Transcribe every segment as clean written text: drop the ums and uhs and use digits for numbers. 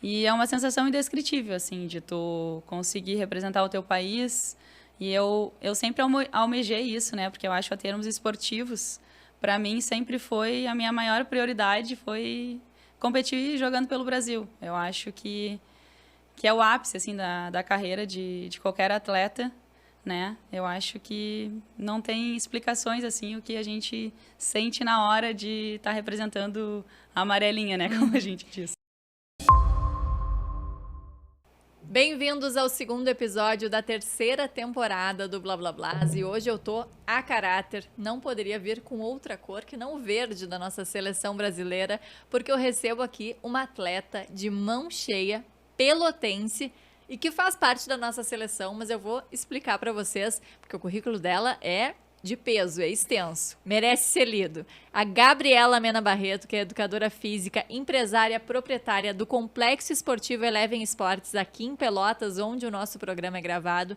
E é uma sensação indescritível, assim, de tu conseguir representar o teu país. E eu sempre almejei isso, né? Porque eu acho, a termos esportivos, para mim sempre foi a minha maior prioridade, foi competir jogando pelo Brasil. Eu acho que é o ápice, assim, da carreira de qualquer atleta, né? Eu acho que não tem explicações, assim, o que a gente sente na hora de estar representando a amarelinha, né? Como a gente diz. Bem-vindos ao segundo episódio da terceira temporada do Blá Blá Blás e hoje eu tô a caráter, não poderia vir com outra cor que não o verde da nossa seleção brasileira, porque eu recebo aqui uma atleta de mão cheia, pelotense e que faz parte da nossa seleção, mas eu vou explicar para vocês, porque o currículo dela é de peso, é extenso, merece ser lido. A Gabriela Mena Barreto, que é educadora física, empresária, proprietária do Complexo Esportivo Eleven Esportes, aqui em Pelotas, onde o nosso programa é gravado.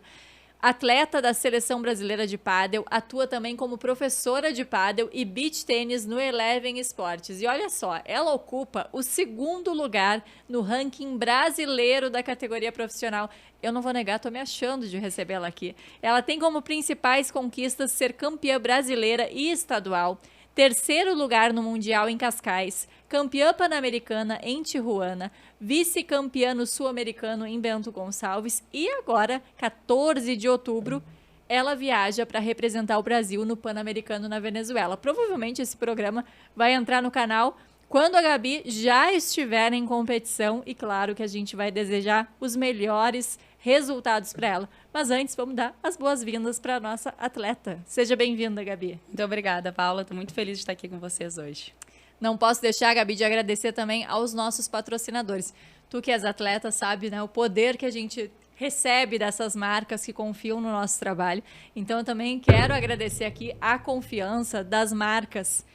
Atleta da Seleção Brasileira de Pádel, atua também como professora de pádel e beach tênis no Eleven Esportes. E olha só, ela ocupa o segundo lugar no ranking brasileiro da categoria profissional. Eu não vou negar, tô me achando de recebê-la aqui. Ela tem como principais conquistas ser campeã brasileira e estadual, terceiro lugar no Mundial em Cascais, campeã pan-americana em Tijuana, vice-campeã no Sul-Americano em Bento Gonçalves e agora, 14 de outubro, ela viaja para representar o Brasil no Pan-Americano na Venezuela. Provavelmente esse programa vai entrar no canal quando a Gabi já estiver em competição e claro que a gente vai desejar os melhores resultados para ela. Mas antes, vamos dar as boas-vindas para a nossa atleta. Seja bem-vinda, Gabi. Muito obrigada, Paula. Estou muito feliz de estar aqui com vocês hoje. Não posso deixar, Gabi, de agradecer também aos nossos patrocinadores. Tu que és atleta sabe, né, o poder que a gente recebe dessas marcas que confiam no nosso trabalho. Então, eu também quero agradecer aqui a confiança das marcas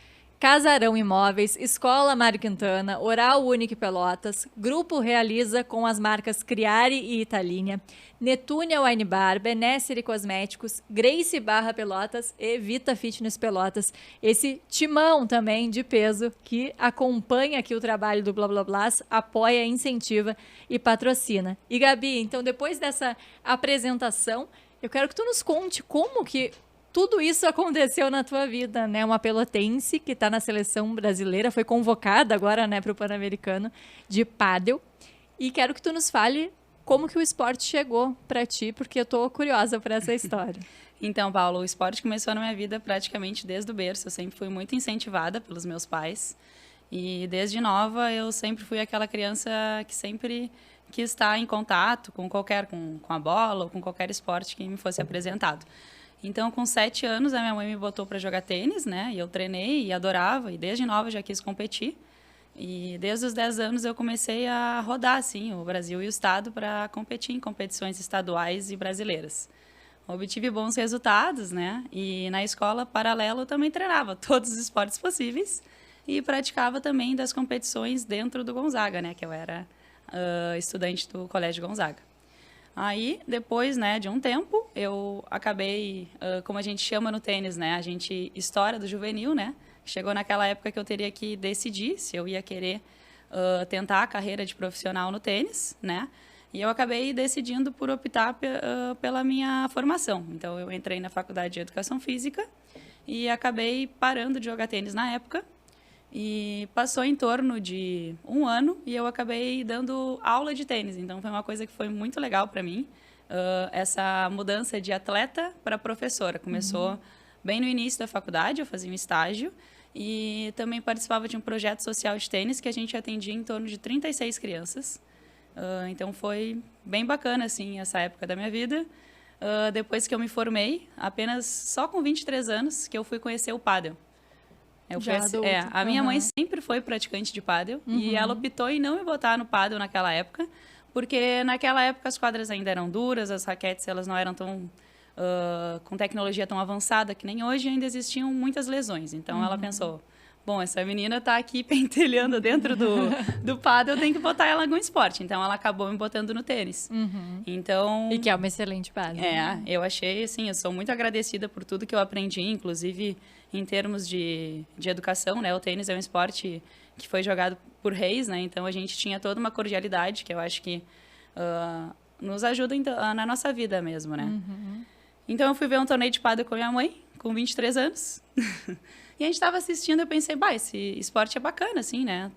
Casarão Imóveis, Escola Mário Quintana, Oral Unique Pelotas, Grupo Realiza com as marcas Criari e Italinha, Netúnia Wine Bar, Benessere Cosméticos, Grace Barra Pelotas e Vita Fitness Pelotas. Esse timão também de peso que acompanha aqui o trabalho do Blá Blá Blás, apoia, incentiva e patrocina. E Gabi, então depois dessa apresentação, eu quero que tu nos conte como que tudo isso aconteceu na tua vida, né? Uma pelotense que está na seleção brasileira, foi convocada agora, né, para o Pan-Americano de pádel. E quero que tu nos fale como que o esporte chegou para ti, porque eu tô curiosa por essa história. Então, Paulo, o esporte começou na minha vida praticamente desde o berço. Eu sempre fui muito incentivada pelos meus pais. E desde nova eu sempre fui aquela criança que sempre quis estar em contato com com a bola ou com qualquer esporte que me fosse apresentado. Então, com 7 anos, a minha mãe me botou para jogar tênis, né? E eu treinei e adorava. E desde nova já quis competir. E desde os 10 anos eu comecei a rodar, assim, o Brasil e o estado para competir em competições estaduais e brasileiras. Obtive bons resultados, né? E na escola, paralelo, eu também treinava todos os esportes possíveis. E praticava também das competições dentro do Gonzaga, né? Que eu era estudante do Colégio Gonzaga. Aí, depois, né, de um tempo, eu acabei, como a gente chama no tênis, né, a gente estoura do juvenil, né, chegou naquela época que eu teria que decidir se eu ia querer tentar a carreira de profissional no tênis, né, e eu acabei decidindo por optar pela minha formação. Então, eu entrei na faculdade de Educação Física e acabei parando de jogar tênis na época. E passou em torno de um ano e eu acabei dando aula de tênis. Então, foi uma coisa que foi muito legal para mim. Essa mudança de atleta para professora. Começou bem no início da faculdade, eu fazia um estágio. E também participava de um projeto social de tênis que a gente atendia em torno de 36 crianças. Então, foi bem bacana, assim, essa época da minha vida. Depois que eu me formei, apenas só com 23 anos, que eu fui conhecer o pádel. A minha mãe sempre foi praticante de pádel e ela optou em não me botar no pádel naquela época, porque naquela época as quadras ainda eram duras, as raquetes elas não eram tão com tecnologia tão avançada que nem hoje, ainda existiam muitas lesões. Então ela pensou, bom, essa menina tá aqui pentelhando dentro do pádel, eu tenho que botar ela em algum esporte. Então ela acabou me botando no tênis. Então, E que é uma excelente base. eu achei, assim, eu sou muito agradecida por tudo que eu aprendi, inclusive em termos de educação, né? O tênis é um esporte que foi jogado por reis, né? Então a gente tinha toda uma cordialidade que eu acho que nos ajuda na nossa vida mesmo, né? Então eu fui ver um torneio de pádel com a minha mãe, com 23 anos. E a gente estava assistindo e eu pensei, esse esporte é bacana, assim, né?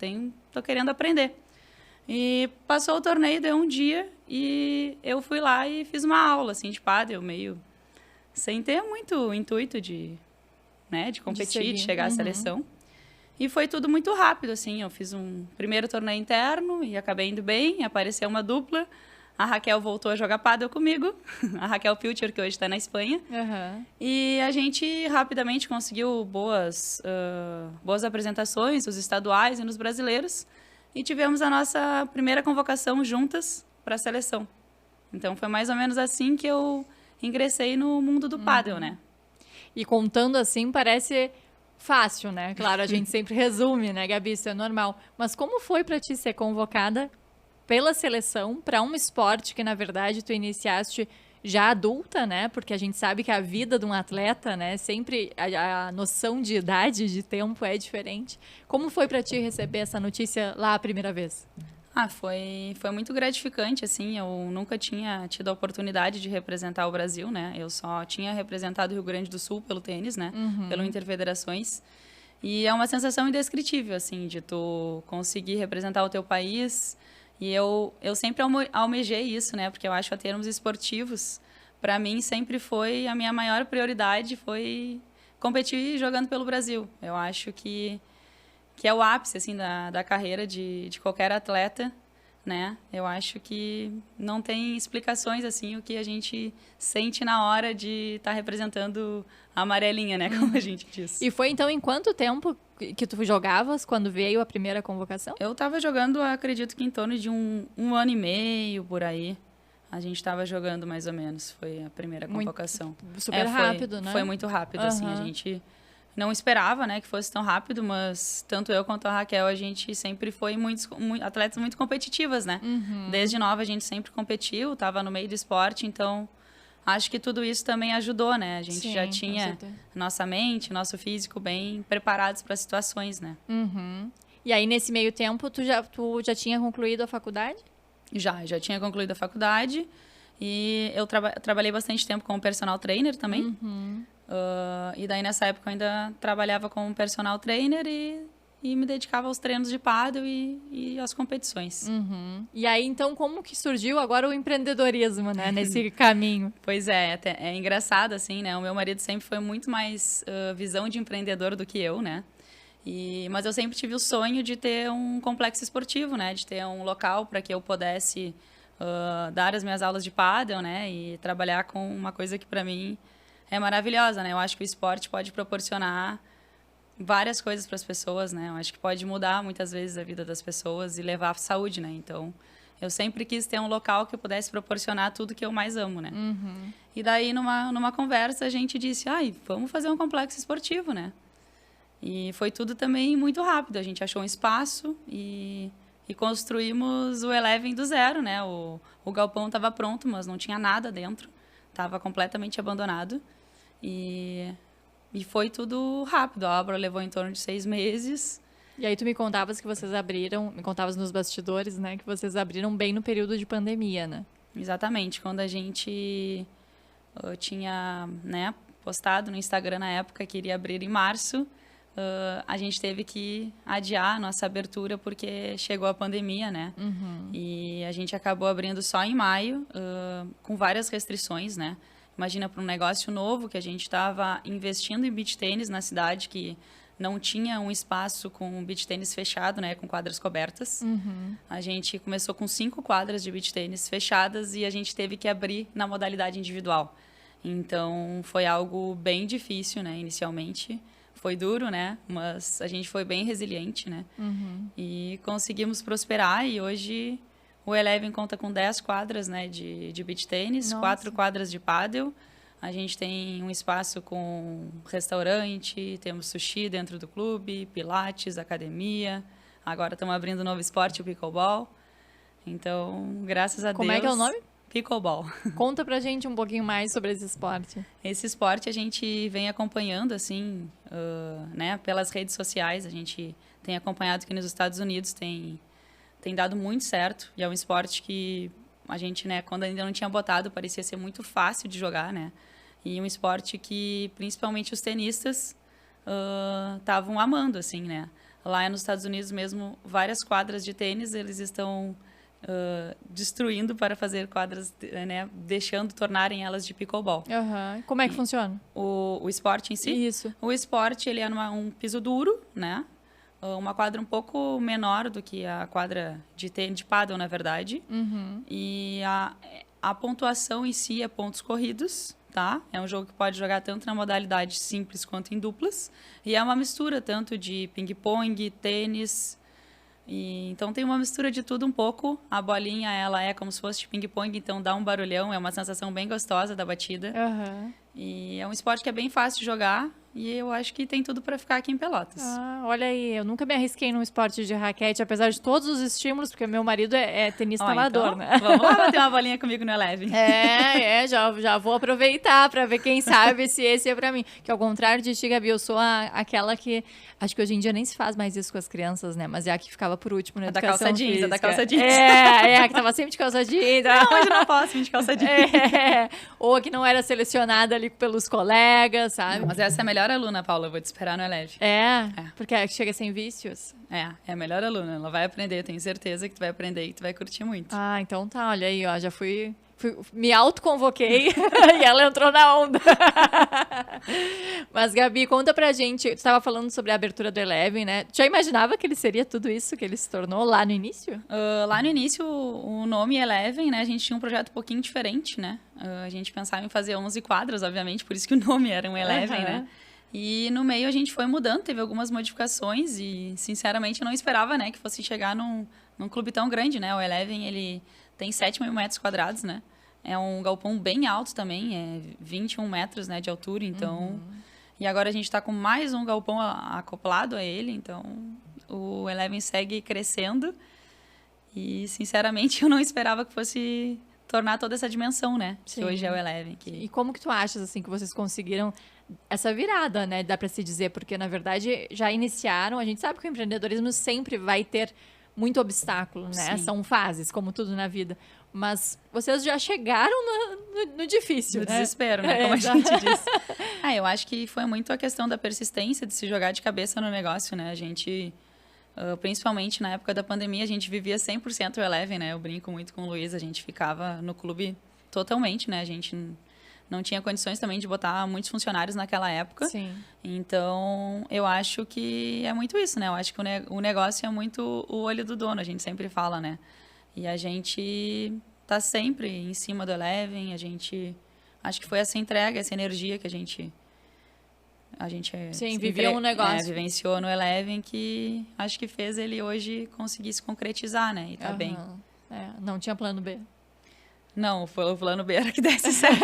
Tô querendo aprender. E passou o torneio, deu um dia e eu fui lá e fiz uma aula, assim, de pádel, meio sem ter muito intuito de competir, de chegar à seleção. E foi tudo muito rápido, assim. Eu fiz um primeiro torneio interno e acabei indo bem, apareceu uma dupla. A Raquel voltou a jogar pádel comigo, a Raquel Pilcher, que hoje está na Espanha. E a gente rapidamente conseguiu boas apresentações nos estaduais e nos brasileiros. E tivemos a nossa primeira convocação juntas para a seleção. Então, foi mais ou menos assim que eu ingressei no mundo do pádel, né? E contando assim, parece fácil, né? Claro, a gente sempre resume, né, Gabi? Isso é normal. Mas como foi para ti ser convocada pela seleção para um esporte que, na verdade, tu iniciaste já adulta, né? Porque a gente sabe que a vida de um atleta, né? Sempre a noção de idade, de tempo é diferente. Como foi para ti receber essa notícia lá a primeira vez? Foi muito gratificante, assim. Eu nunca tinha tido a oportunidade de representar o Brasil, né? Eu só tinha representado o Rio Grande do Sul pelo tênis, né? Pelo Interfederações. E é uma sensação indescritível, assim, de tu conseguir representar o teu país. E eu sempre almejei isso, né? Porque eu acho, a termos esportivos, para mim sempre foi a minha maior prioridade, foi competir jogando pelo Brasil. Eu acho que é o ápice, assim, da carreira de qualquer atleta, né? Eu acho que não tem explicações, assim, o que a gente sente na hora de estar representando a amarelinha, né? Como a gente diz. E foi, então, em quanto tempo que tu jogavas quando veio a primeira convocação? Eu estava jogando, acredito que em torno de um ano e meio, por aí. A gente estava jogando mais ou menos, foi a primeira convocação. Super rápido, né? Foi muito rápido, assim, a gente não esperava, né, que fosse tão rápido, mas tanto eu quanto a Raquel, a gente sempre foi atletas muito competitivas, né? Desde nova a gente sempre competiu, estava no meio do esporte, então acho que tudo isso também ajudou, né? A gente já tinha nossa mente, nosso físico bem preparados para situações, né? E aí, nesse meio tempo, tu já tinha concluído a faculdade? Já tinha concluído a faculdade e eu trabalhei bastante tempo como personal trainer também. E daí, nessa época, eu ainda trabalhava como personal trainer e me dedicava aos treinos de pádel e às competições. E aí, então, como que surgiu agora o empreendedorismo, né, nesse caminho? Pois é engraçado, assim, né? O meu marido sempre foi muito mais visão de empreendedor do que eu, né? Mas eu sempre tive o sonho de ter um complexo esportivo, né? De ter um local para que eu pudesse dar as minhas aulas de pádel, né? E trabalhar com uma coisa que, para mim, é maravilhosa, né? Eu acho que o esporte pode proporcionar várias coisas para as pessoas, né? Eu acho que pode mudar muitas vezes a vida das pessoas e levar à saúde, né? Então, eu sempre quis ter um local que eu pudesse proporcionar tudo que eu mais amo, né? E daí, numa conversa, a gente disse, vamos fazer um complexo esportivo, né? E foi tudo também muito rápido. A gente achou um espaço e construímos o Eleven do zero, né? O galpão estava pronto, mas não tinha nada dentro. Estava completamente abandonado. E foi tudo rápido. A obra levou em torno de 6 meses. E aí tu me contavas me contavas nos bastidores, né? Que vocês abriram bem no período de pandemia, né? Exatamente. Quando a gente tinha, né, postado no Instagram na época que iria abrir em março, a gente teve que adiar a nossa abertura porque chegou a pandemia, né? E a gente acabou abrindo só em maio, com várias restrições, né? Imagina, para um negócio novo que a gente estava investindo em beach tênis na cidade, que não tinha um espaço com beach tênis fechado, né? Com quadras cobertas. A gente começou com 5 quadras de beach tênis fechadas e a gente teve que abrir na modalidade individual. Então, foi algo bem difícil, né? Inicialmente. Foi duro, né? Mas a gente foi bem resiliente, né? E conseguimos prosperar e hoje o Eleven conta com 10 quadras, né, de beach tênis, 4 quadras de pádel. A gente tem um espaço com restaurante, temos sushi dentro do clube, pilates, academia. Agora estamos abrindo um novo esporte, o pickleball. Então, graças a Deus... Como é que é o nome? pickleball. Conta pra gente um pouquinho mais sobre esse esporte. Esse esporte a gente vem acompanhando, assim, né, pelas redes sociais. A gente tem acompanhado que nos Estados Unidos tem dado muito certo. E é um esporte que a gente, né, quando ainda não tinha botado, parecia ser muito fácil de jogar, né? E um esporte que, principalmente, os tenistas estavam amando, assim, né? Lá nos Estados Unidos mesmo, várias quadras de tênis, eles estão destruindo para fazer quadras, né? Tornarem elas de pickleball. Uhum. Como é que funciona? O esporte em si? Isso. O esporte, ele é um piso duro, né? Uma quadra um pouco menor do que a quadra de pádel, na verdade. Uhum. E a pontuação em si é pontos corridos, tá? É um jogo que pode jogar tanto na modalidade simples quanto em duplas. E é uma mistura tanto de ping-pong, tênis. Então tem uma mistura de tudo um pouco. A bolinha, ela é como se fosse de ping-pong, então dá um barulhão. É uma sensação bem gostosa da batida. Uhum. E é um esporte que é bem fácil de jogar. E eu acho que tem tudo para ficar aqui em Pelotas. Olha aí, eu nunca me arrisquei num esporte de raquete, apesar de todos os estímulos, porque meu marido é tenista amador, então, né? Vamos lá bater uma bolinha comigo no Eleven. Já vou aproveitar para ver quem sabe se esse é para mim. Que ao contrário de ti, Gabi, eu sou aquela que... Acho que hoje em dia nem se faz mais isso com as crianças, né? Mas é a que ficava por último na educação da calça jeans, física. Da calça jeans. Que tava sempre de calça jeans. Não, hoje não posso vir de calça jeans. Ou a que não era selecionada ali pelos colegas, sabe? Mas essa é a melhor aluna, Paula. Eu vou te esperar no Eleven. Porque é que chega sem vícios. É a melhor aluna. Ela vai aprender, tenho certeza que tu vai aprender e que tu vai curtir muito. Então tá, olha aí, ó, já me autoconvoquei e ela entrou na onda. Mas, Gabi, conta pra gente, tu estava falando sobre a abertura do Eleven, né? Tu já imaginava que ele seria tudo isso que ele se tornou lá no início? Lá no início, o nome Eleven, né? A gente tinha um projeto um pouquinho diferente, né? A gente pensava em fazer 11 quadras, obviamente, por isso que o nome era um Eleven, né? E no meio a gente foi mudando, teve algumas modificações e, sinceramente, eu não esperava, né, que fosse chegar num clube tão grande, né? O Eleven, ele tem 7 mil metros quadrados, né? É um galpão bem alto também, é 21 metros, né, de altura, então... E agora a gente está com mais um galpão acoplado a ele, então o Eleven segue crescendo. E, sinceramente, eu não esperava que fosse tornar toda essa dimensão, né? Sim. Que hoje é o Eleven. E como que tu achas, assim, que vocês conseguiram essa virada, né? Dá para se dizer, porque, na verdade, já iniciaram. A gente sabe que o empreendedorismo sempre vai ter muito obstáculo, né? Sim. São fases, como tudo na vida. Mas vocês já chegaram no difícil, no né? desespero, né? Como a gente diz. Eu acho que foi muito a questão da persistência, de se jogar de cabeça no negócio, né? A gente, principalmente na época da pandemia, a gente vivia 100% o Eleven, né? Eu brinco muito com o Luiz, a gente ficava no clube totalmente, né? A gente não tinha condições também de botar muitos funcionários naquela época. Sim. Então, eu acho que é muito isso, né? Eu acho que o negócio é muito o olho do dono, a gente sempre fala, né? E a gente tá sempre em cima do Eleven, acho que foi essa entrega, essa energia que a gente vivia um negócio. Vivenciou no Eleven, que acho que fez ele hoje conseguir se concretizar, né? E tá bem. Não tinha plano B. Não, o plano B era que desse certo.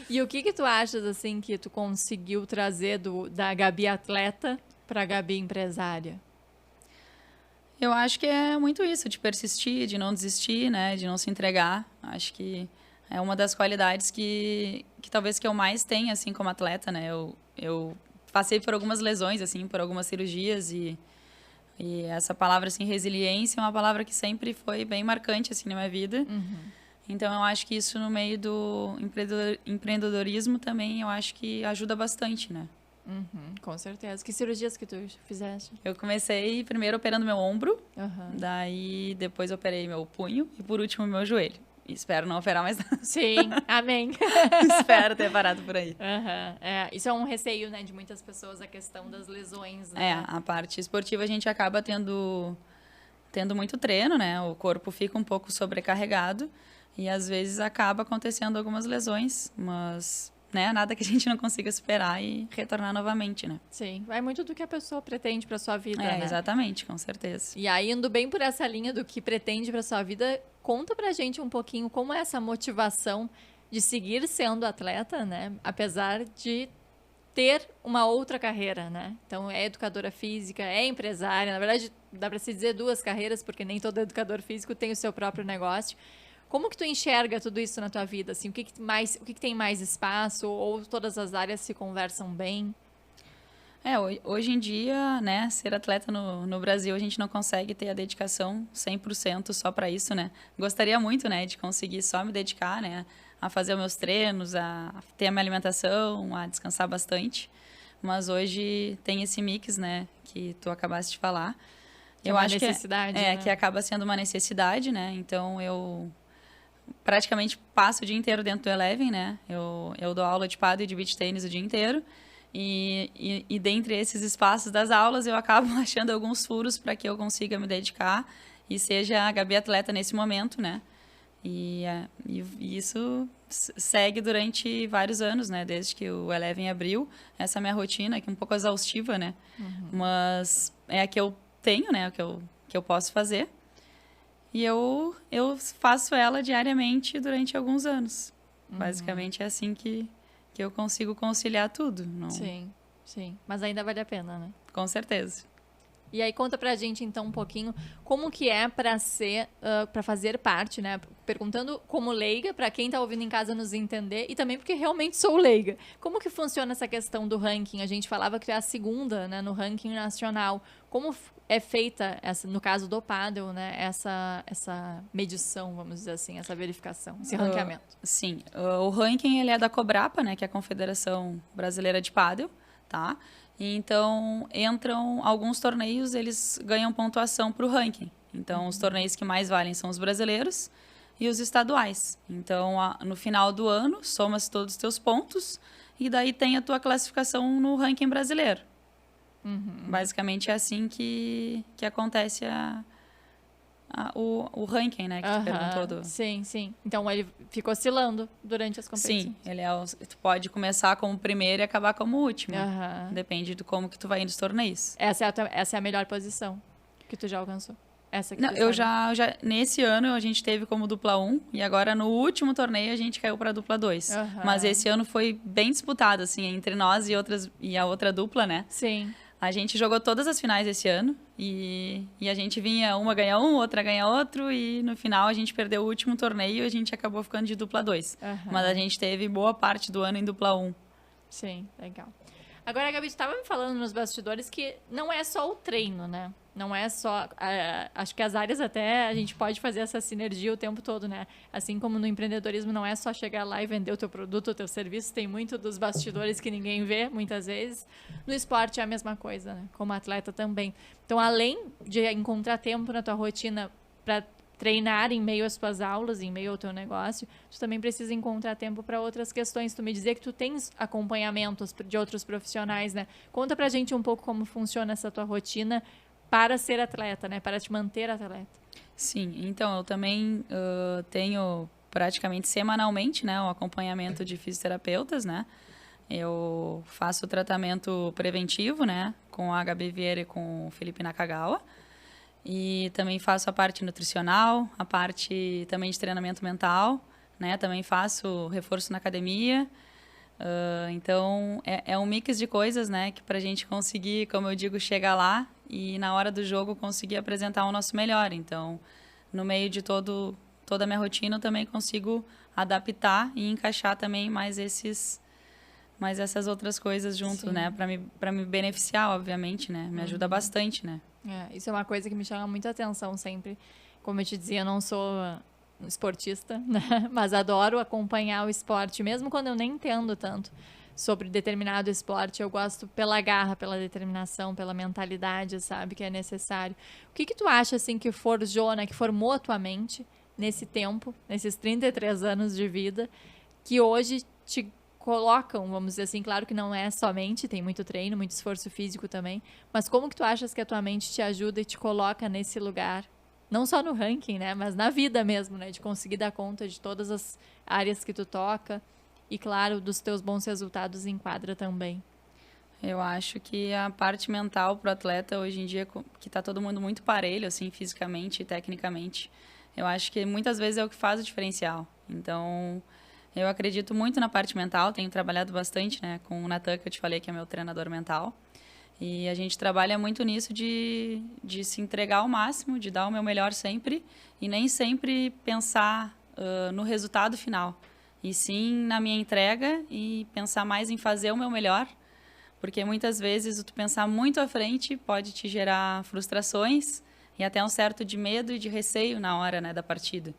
E o que tu achas, assim, que tu conseguiu trazer da Gabi atleta pra Gabi empresária? Eu acho que é muito isso, de persistir, de não desistir, né? De não se entregar. Acho que é uma das qualidades que talvez que eu mais tenho, assim, como atleta, né? Eu passei por algumas lesões, assim, por algumas cirurgias e essa palavra, assim, resiliência é uma palavra que sempre foi bem marcante, assim, na minha vida. Então, eu acho que isso no meio do empreendedorismo também, eu acho que ajuda bastante, né? Com certeza. Que cirurgias que tu fizeste? Eu comecei primeiro operando meu ombro, daí depois operei meu punho e por último meu joelho. Espero não operar mais nada. Sim, amém. Espero ter parado por aí. Isso é um receio, né, de muitas pessoas, a questão das lesões, né? A parte esportiva a gente acaba tendo muito treino, né? O corpo fica um pouco sobrecarregado e às vezes acaba acontecendo algumas lesões, mas... né? Nada que a gente não consiga superar e retornar novamente, né? Sim, vai muito do que a pessoa pretende para sua vida, né? Exatamente, com certeza. E aí, indo bem por essa linha do que pretende para sua vida, conta pra gente um pouquinho como é essa motivação de seguir sendo atleta, né? Apesar de ter uma outra carreira, né? Então, é educadora física, é empresária, na verdade, dá para se dizer 2 carreiras, porque nem todo educador físico tem o seu próprio negócio. Como que tu enxerga tudo isso na tua vida? Assim, o que tem mais espaço? Ou todas as áreas se conversam bem? Hoje em dia, né, ser atleta no Brasil, a gente não consegue ter a dedicação 100% só para isso, né? Gostaria muito, né, de conseguir só me dedicar, né, a fazer os meus treinos, a ter a minha alimentação, a descansar bastante. Mas hoje tem esse mix, né, que tu acabaste de falar. Eu acho necessidade, né? que acaba sendo uma necessidade, né? Então eu praticamente passo o dia inteiro dentro do Eleven, né? Eu dou aula de pádel e de beach tênis o dia inteiro. E dentre esses espaços das aulas, eu acabo achando alguns furos para que eu consiga me dedicar e seja a Gabi atleta nesse momento, né? E isso segue durante vários anos, né? Desde que o Eleven abriu, essa minha rotina, que é um pouco exaustiva, né? Mas é a que eu tenho, né? Que eu posso fazer. E eu faço ela diariamente durante alguns anos. Basicamente é assim que eu consigo conciliar tudo. Não... Sim. Mas ainda vale a pena, né? Com certeza. E aí conta pra gente então um pouquinho como que é para fazer parte, né? Perguntando como leiga, para quem tá ouvindo em casa nos entender, e também porque realmente sou leiga. Como que funciona essa questão do ranking? A gente falava que é a segunda, né, no ranking nacional. Como é feita, no caso do pádel, né, essa medição, vamos dizer assim, essa verificação, esse ranqueamento? Sim, o ranking ele é da Cobrapa, né, que é a Confederação Brasileira de Pádel, tá? Então, entram alguns torneios, eles ganham pontuação para o ranking. Então, os torneios que mais valem são os brasileiros e os estaduais. Então, no final do ano, soma-se todos os teus pontos e daí tem a tua classificação no ranking brasileiro. Basicamente, é assim que acontece o ranking, né, que tu perguntou. Sim. Então, ele fica oscilando durante as competições. Sim, tu pode começar como primeiro e acabar como último. Depende de como que tu vai indo nos torneios. Essa é a melhor posição que tu já alcançou? Essa que Não, eu já... Nesse ano, a gente teve como dupla 1 e agora, no último torneio, a gente caiu para dupla 2. Mas esse ano foi bem disputado, assim, entre nós e a outra dupla, né? Sim. A gente jogou todas as finais esse ano e a gente vinha uma ganha um, outra ganha outro e no final a gente perdeu o último torneio e a gente acabou ficando de dupla 2. Mas a gente teve boa parte do ano em dupla 1. Sim, legal. Agora, a Gabi, estava me falando nos bastidores que não é só o treino, né? Não é só... acho que as áreas até a gente pode fazer essa sinergia o tempo todo, né? Assim como no empreendedorismo não é só chegar lá e vender o teu produto, o teu serviço. Tem muito dos bastidores que ninguém vê, muitas vezes. No esporte é a mesma coisa, né? Como atleta também. Então, além de encontrar tempo na tua rotina para treinar em meio às tuas aulas, em meio ao teu negócio, tu também precisa encontrar tempo para outras questões. Tu me dizia que tu tens acompanhamentos de outros profissionais, né? Conta pra gente um pouco como funciona essa tua rotina para ser atleta, né? Para te manter atleta. Sim, então eu também tenho praticamente semanalmente, né, um acompanhamento de fisioterapeutas, né? Eu faço o tratamento preventivo, né, com a Gabi Vieira e com o Felipe Nakagawa. E também faço a parte nutricional, a parte também de treinamento mental, né? Também faço reforço na academia. Então, é um mix de coisas, né? Que pra gente conseguir, como eu digo, chegar lá e na hora do jogo conseguir apresentar o nosso melhor. Então, no meio de toda a minha rotina, eu também consigo adaptar e encaixar também mais essas outras coisas junto, né? Para me beneficiar, obviamente, né? Me ajuda bastante, né? Isso é uma coisa que me chama muita atenção sempre. Como eu te dizia, eu não sou esportista, né? Mas adoro acompanhar o esporte, mesmo quando eu nem entendo tanto sobre determinado esporte. Eu gosto pela garra, pela determinação, pela mentalidade, sabe? Que é necessário. O que tu acha, assim, que forjou, né? Que formou a tua mente nesse tempo, nesses 33 anos de vida, que hoje te colocam, vamos dizer assim, claro que não é somente, tem muito treino, muito esforço físico também, mas como que tu achas que a tua mente te ajuda e te coloca nesse lugar, não só no ranking, né, mas na vida mesmo, né, de conseguir dar conta de todas as áreas que tu toca e, claro, dos teus bons resultados em quadra também? Eu acho que a parte mental pro atleta hoje em dia, que tá todo mundo muito parelho, assim, fisicamente e tecnicamente, eu acho que muitas vezes é o que faz o diferencial. Então, eu acredito muito na parte mental, tenho trabalhado bastante, né, com o Natan, que eu te falei que é meu treinador mental. E a gente trabalha muito nisso de se entregar ao máximo, de dar o meu melhor sempre e nem sempre pensar no resultado final. E sim na minha entrega e pensar mais em fazer o meu melhor, porque muitas vezes tu pensar muito à frente pode te gerar frustrações e até um certo de medo e de receio na hora, né, da partida.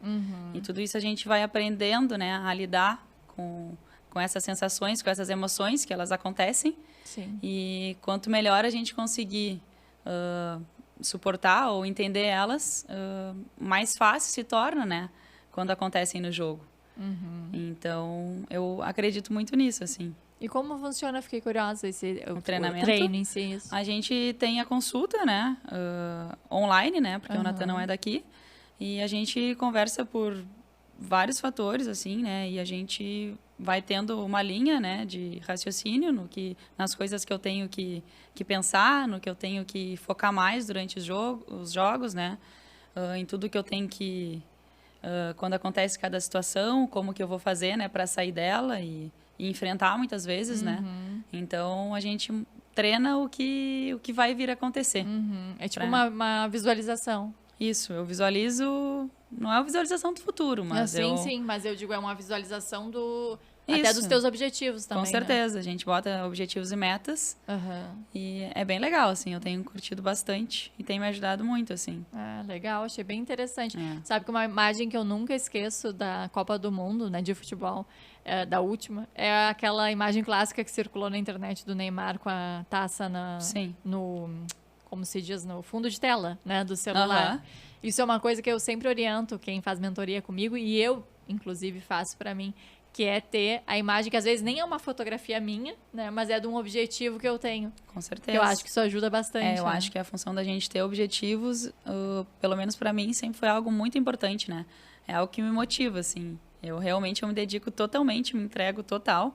E tudo isso a gente vai aprendendo, né, a lidar com essas sensações, com essas emoções que elas acontecem. Sim. E quanto melhor a gente conseguir suportar ou entender elas, mais fácil se torna, né, quando acontecem no jogo. Então, eu acredito muito nisso, assim. E como funciona? Fiquei curiosa. O treinamento? O treino em si, isso. A gente tem a consulta, né, online, né, porque o Natan não é daqui. E a gente conversa por vários fatores, assim, né, e a gente vai tendo uma linha, né, de raciocínio nas coisas que eu tenho que pensar, no que eu tenho que focar mais durante os jogos, né, em tudo que eu tenho que... quando acontece cada situação, como que eu vou fazer, né, para sair dela e enfrentar muitas vezes, né? Então, a gente treina o que vai vir a acontecer. É tipo uma visualização. Isso, eu visualizo... Não é uma visualização do futuro, mas sim, mas eu digo, é uma visualização até dos teus objetivos também, com certeza, né? A gente bota objetivos e metas. E é bem legal, assim, eu tenho curtido bastante e tem me ajudado muito, assim. Legal, achei bem interessante. Sabe que uma imagem que eu nunca esqueço da Copa do Mundo, né, de futebol, da última, é aquela imagem clássica que circulou na internet do Neymar com a taça no, como se diz, no fundo de tela, né, do celular. Isso é uma coisa que eu sempre oriento quem faz mentoria comigo e eu, inclusive, faço para mim, que é ter a imagem que às vezes nem é uma fotografia minha, né, mas é de um objetivo que eu tenho. Com certeza. Que eu acho que isso ajuda bastante. Eu acho que a função da gente ter objetivos, pelo menos para mim, sempre foi algo muito importante, né? É algo que me motiva, assim. Eu me dedico totalmente, me entrego total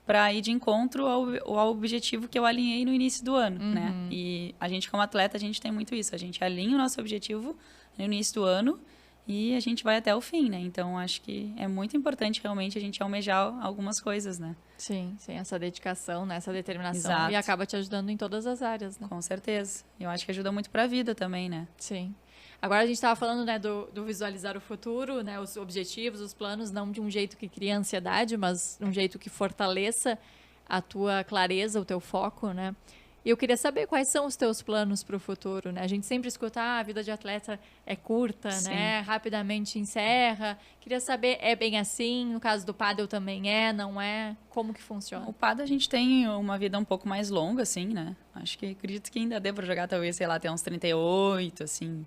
para ir de encontro ao objetivo que eu alinhei no início do ano, né? E a gente, como atleta, a gente tem muito isso. A gente alinha o nosso objetivo no início do ano e a gente vai até o fim, né? Então, acho que é muito importante realmente a gente almejar algumas coisas, né? Sim, essa dedicação, né? Essa determinação. Exato. E acaba te ajudando em todas as áreas, né? Com certeza. Eu acho que ajuda muito para a vida também, né? Sim. Agora a gente estava falando, né, do visualizar o futuro, né, os objetivos, os planos, não de um jeito que cria ansiedade, mas de um jeito que fortaleça a tua clareza, o teu foco, né? E eu queria saber quais são os teus planos para o futuro, né? A gente sempre escuta, a vida de atleta é curta, né? Rapidamente encerra. Queria saber, é bem assim? No caso do pádel também não é? Como que funciona? O pádel a gente tem uma vida um pouco mais longa, assim, né? Acredito que ainda dê para jogar, talvez, sei lá, até uns 38, assim,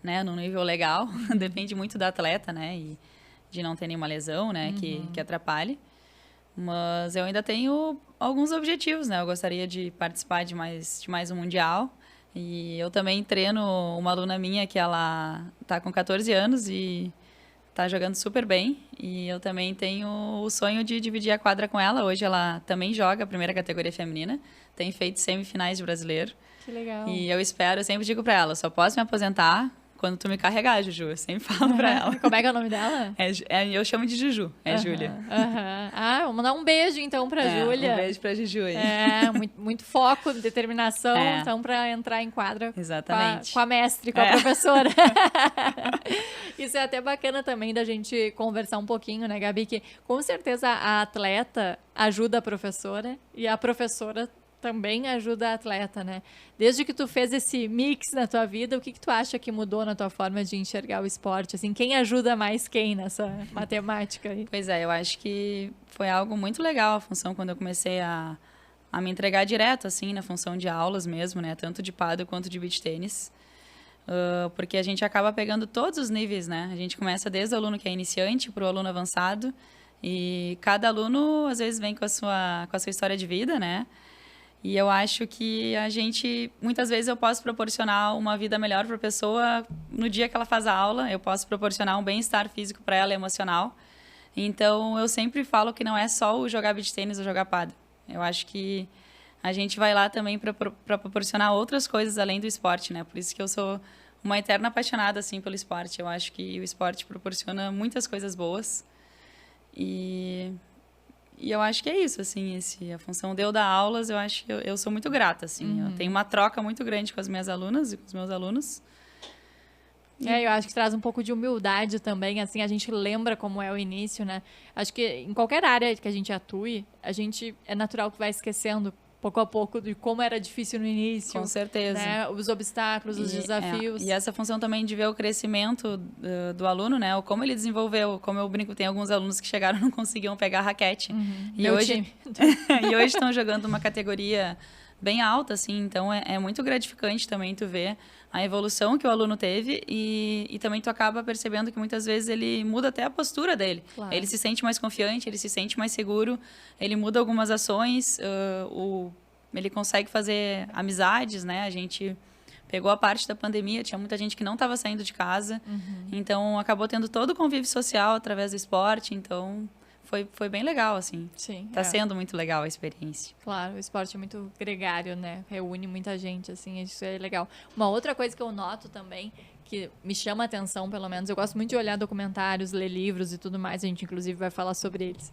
né? Num nível legal. Depende muito do atleta, né? E de não ter nenhuma lesão, né? Que atrapalhe. Mas eu ainda tenho alguns objetivos, né? Eu gostaria de participar de mais um mundial. E eu também treino uma aluna minha que ela tá com 14 anos e tá jogando super bem. E eu também tenho o sonho de dividir a quadra com ela. Hoje ela também joga a primeira categoria feminina. Tem feito semifinais de brasileiro. Que legal. E eu sempre digo pra ela, só posso me aposentar quando tu me carregar, Juju. Eu sempre falo pra ela. Como é que é o nome dela? Eu chamo de Juju, Júlia. Vou mandar um beijo, então, pra Júlia. Um beijo pra Juju aí. Muito foco, determinação, então, pra entrar em quadra. Exatamente. Com a mestre, com a professora. Isso é até bacana também da gente conversar um pouquinho, né, Gabi? Que com certeza a atleta ajuda a professora e a professora também ajuda a atleta, né? Desde que tu fez esse mix na tua vida, o que tu acha que mudou na tua forma de enxergar o esporte? Assim, quem ajuda mais quem nessa matemática aí? Pois é, eu acho que foi algo muito legal a função quando eu comecei a me entregar direto, assim, na função de aulas mesmo, né? Tanto de pádel quanto de beach tênis. Porque a gente acaba pegando todos os níveis, né? A gente começa desde o aluno que é iniciante para o aluno avançado. E cada aluno, às vezes, vem com a sua história de vida, né? E eu acho que muitas vezes eu posso proporcionar uma vida melhor para a pessoa no dia que ela faz a aula, eu posso proporcionar um bem-estar físico para ela e emocional. Então, eu sempre falo que não é só o jogar beach tênis ou jogar pádel. Eu acho que a gente vai lá também para proporcionar outras coisas além do esporte, né? Por isso que eu sou uma eterna apaixonada, assim, pelo esporte. Eu acho que o esporte proporciona muitas coisas boas. E E eu acho que é isso, assim, a função de eu dar aulas, eu acho que eu sou muito grata, assim. Eu tenho uma troca muito grande com as minhas alunas e com os meus alunos. Eu acho que traz um pouco de humildade também, assim, a gente lembra como é o início, né? Acho que em qualquer área que a gente atue, é natural que vai esquecendo pouco a pouco de como era difícil no início. Com certeza. Né? Os obstáculos, os desafios. E essa função também de ver o crescimento do aluno, né? Ou como ele desenvolveu, como eu brinco, tem alguns alunos que chegaram e não conseguiam pegar a raquete. E hoje e hoje estão jogando uma categoria bem alta, assim, então é muito gratificante também tu ver a evolução que o aluno teve e também tu acaba percebendo que muitas vezes ele muda até a postura dele. Claro. Ele se sente mais confiante, ele se sente mais seguro, ele muda algumas ações, ele consegue fazer amizades, né? A gente pegou a parte da pandemia, tinha muita gente que não estava saindo de casa, então acabou tendo todo o convívio social através do esporte, então foi bem legal, assim. Sim. Tá sendo muito legal a experiência. Claro, o esporte é muito gregário, né? Reúne muita gente, assim, isso é legal. Uma outra coisa que eu noto também, que me chama a atenção, pelo menos, eu gosto muito de olhar documentários, ler livros e tudo mais, a gente inclusive vai falar sobre eles.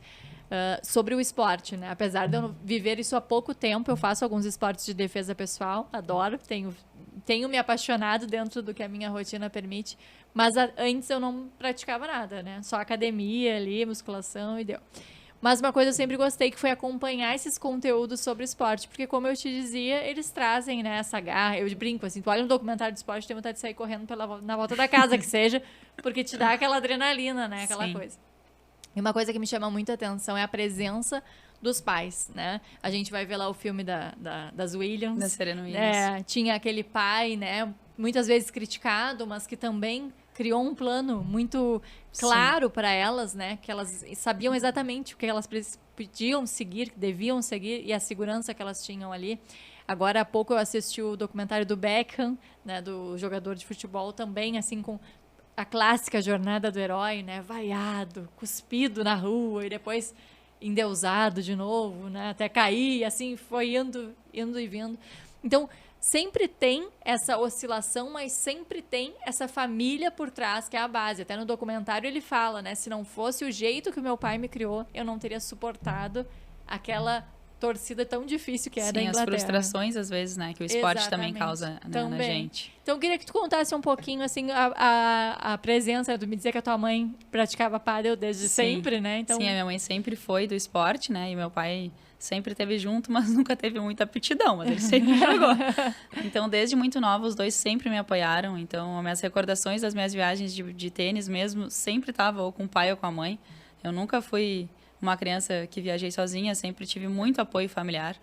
Sobre o esporte, né? Apesar de eu viver isso há pouco tempo, eu faço alguns esportes de defesa pessoal, adoro, tenho me apaixonado dentro do que a minha rotina permite, mas antes eu não praticava nada, né? Só academia ali, musculação e deu. Mas uma coisa eu sempre gostei que foi acompanhar esses conteúdos sobre esporte, porque como eu te dizia, eles trazem, né, essa garra. Eu brinco assim, tu olha um documentário de esporte, tem vontade de sair correndo na volta da casa, que seja, porque te dá aquela adrenalina, né, aquela coisa. E uma coisa que me chama muita atenção é a presença dos pais, né? A gente vai ver lá o filme das Williams. Da Serena Williams. Tinha aquele pai, né, muitas vezes criticado, mas que também criou um plano muito claro para elas, né? Que elas sabiam exatamente o que elas podiam seguir, que deviam seguir e a segurança que elas tinham ali. Agora há pouco eu assisti o documentário do Beckham, né? Do jogador de futebol também, assim, com a clássica jornada do herói, né? Vaiado, cuspido na rua e depois endeusado de novo, né? Até cair, assim, foi indo e vindo. Então, sempre tem essa oscilação, mas sempre tem essa família por trás, que é a base. Até no documentário ele fala, né? Se não fosse o jeito que o meu pai me criou, eu não teria suportado aquela torcida tão difícil que é da Inglaterra. As frustrações, às vezes, né? Que o esporte também causa, né, na gente. Então, eu queria que tu contasse um pouquinho, assim, a presença. Tu me dizia que a tua mãe praticava pádel desde sempre, né? Então... Sim, a minha mãe sempre foi do esporte, né? E meu pai sempre esteve junto, mas nunca teve muita aptidão, mas ele sempre jogou. Então, desde muito nova, os dois sempre me apoiaram. Então, as minhas recordações das minhas viagens de tênis mesmo, sempre estava ou com o pai ou com a mãe. Eu nunca fui uma criança que viajei sozinha, sempre tive muito apoio familiar.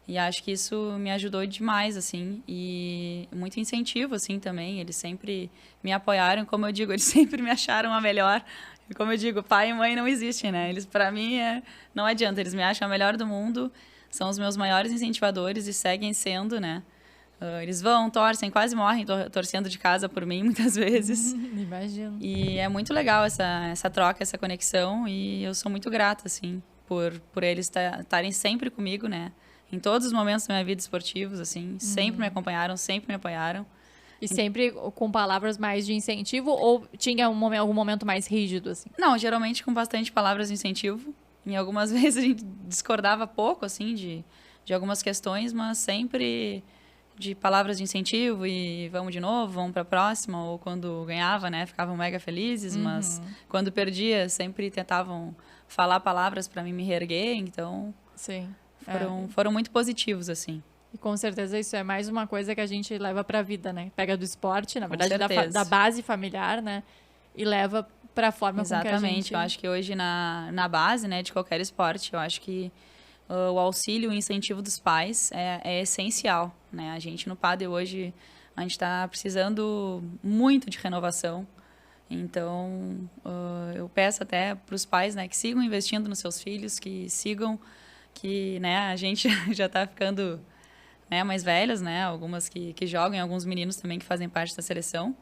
E acho que isso me ajudou demais, assim, e muito incentivo, assim, também. Eles sempre me apoiaram, como eu digo, eles sempre me acharam a melhor. E como eu digo, pai e mãe não existem, né? Eles, para mim, não adianta, eles me acham a melhor do mundo, são os meus maiores incentivadores e seguem sendo, né? Eles vão, torcem, quase morrem torcendo de casa por mim, muitas vezes. Imagino. E é muito legal essa troca, essa conexão, e eu sou muito grata, assim, por eles estarem sempre comigo, né? Em todos os momentos da minha vida esportivos, assim, sempre me acompanharam, sempre me apoiaram. E sempre com palavras mais de incentivo ou tinha algum momento mais rígido, assim? Não, geralmente com bastante palavras de incentivo. Em algumas vezes a gente discordava pouco, assim, de algumas questões, mas sempre de palavras de incentivo e vamos de novo, vamos para a próxima. Ou quando ganhava, né, ficavam mega felizes, mas quando perdia, sempre tentavam falar palavras para mim me reerguer, então... Sim. Foram muito positivos, assim. E com certeza isso é mais uma coisa que a gente leva para a vida, né? Pega do esporte, na verdade, da base familiar, né? E leva para a forma com que a gente... Exatamente. Eu acho que hoje, na base, né, de qualquer esporte, eu acho que o auxílio e o incentivo dos pais é essencial, né? A gente, no pádel, hoje, a gente está precisando muito de renovação. Então, eu peço até para os pais, né, que sigam investindo nos seus filhos, que sigam... que, né, a gente já está ficando, né, mais velhas, né, algumas que jogam, alguns meninos também que fazem parte da seleção.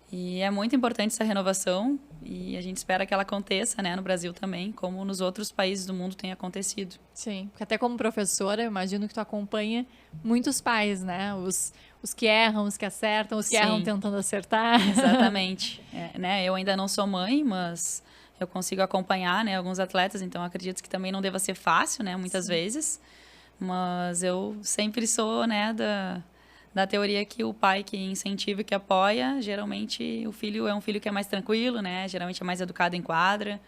E é muito importante essa renovação e a gente espera que ela aconteça, né, no Brasil também, como nos outros países do mundo tem acontecido. Sim, porque até como professora, eu imagino que tu acompanha muitos pais, né, os que erram, os que acertam, os que erram tentando acertar. Exatamente. Né, eu ainda não sou mãe, mas... eu consigo acompanhar, né, alguns atletas, então acredito que também não deva ser fácil, né, muitas vezes, mas eu sempre sou, né, da teoria que o pai que incentiva e que apoia, geralmente o filho é um filho que é mais tranquilo, né, geralmente é mais educado em quadra,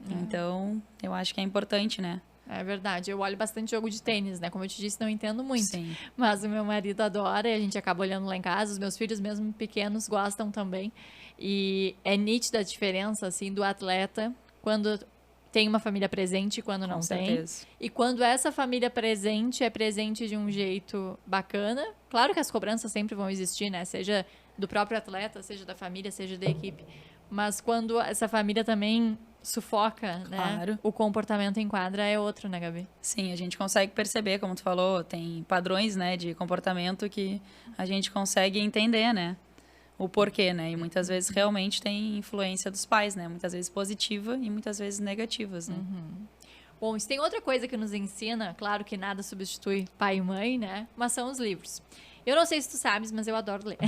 então eu acho que é importante, né. É verdade, eu olho bastante jogo de tênis, né? Como eu te disse, não entendo muito. Sim. Mas o meu marido adora e a gente acaba olhando lá em casa. Os meus filhos, mesmo pequenos, gostam também. E é nítida a diferença, assim, do atleta quando tem uma família presente e quando não Com tem. certeza. E quando essa família presente é presente de um jeito bacana. Claro que as cobranças sempre vão existir, né? Seja do próprio atleta, seja da família, seja da equipe. Mas quando essa família também sufoca, Claro. né? O comportamento em quadra é outro, né, Gabi? Sim, a gente consegue perceber, como tu falou, tem padrões, né, de comportamento que a gente consegue entender, né, o porquê, né, e muitas vezes realmente tem influência dos pais, né, muitas vezes positiva e muitas vezes negativas, né. Bom, se tem outra coisa que nos ensina, claro que nada substitui pai e mãe, né? Mas são os livros. Eu não sei se tu sabes, mas eu adoro ler.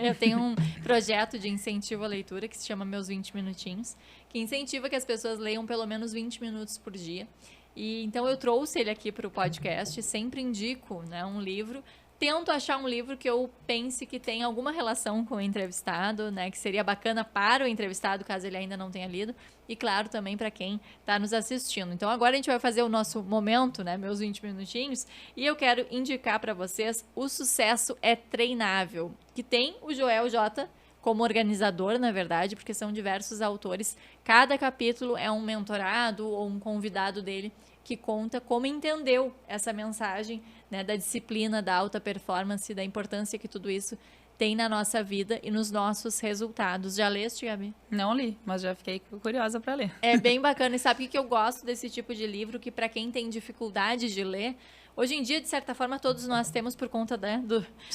Eu tenho um projeto de incentivo à leitura que se chama Meus 20 Minutinhos, que incentiva que as pessoas leiam pelo menos 20 minutos por dia. E então eu trouxe ele aqui para o podcast, sempre indico, né, um livro. Tento achar um livro que eu pense que tem alguma relação com o entrevistado, né? Que seria bacana para o entrevistado, caso ele ainda não tenha lido. E, claro, também para quem está nos assistindo. Então, agora a gente vai fazer o nosso momento, né? Meus 20 minutinhos. E eu quero indicar para vocês O Sucesso é Treinável, que tem o Joel J. como organizador, na verdade, porque são diversos autores. Cada capítulo é um mentorado ou um convidado dele que conta como entendeu essa mensagem, né, da disciplina, da alta performance, da importância que tudo isso tem na nossa vida e nos nossos resultados. Já leste, Gabi? Não li, mas já fiquei curiosa para ler. É bem bacana. E sabe o que eu gosto desse tipo de livro? Que para quem tem dificuldade de ler, hoje em dia, de certa forma, todos nós temos por conta, né,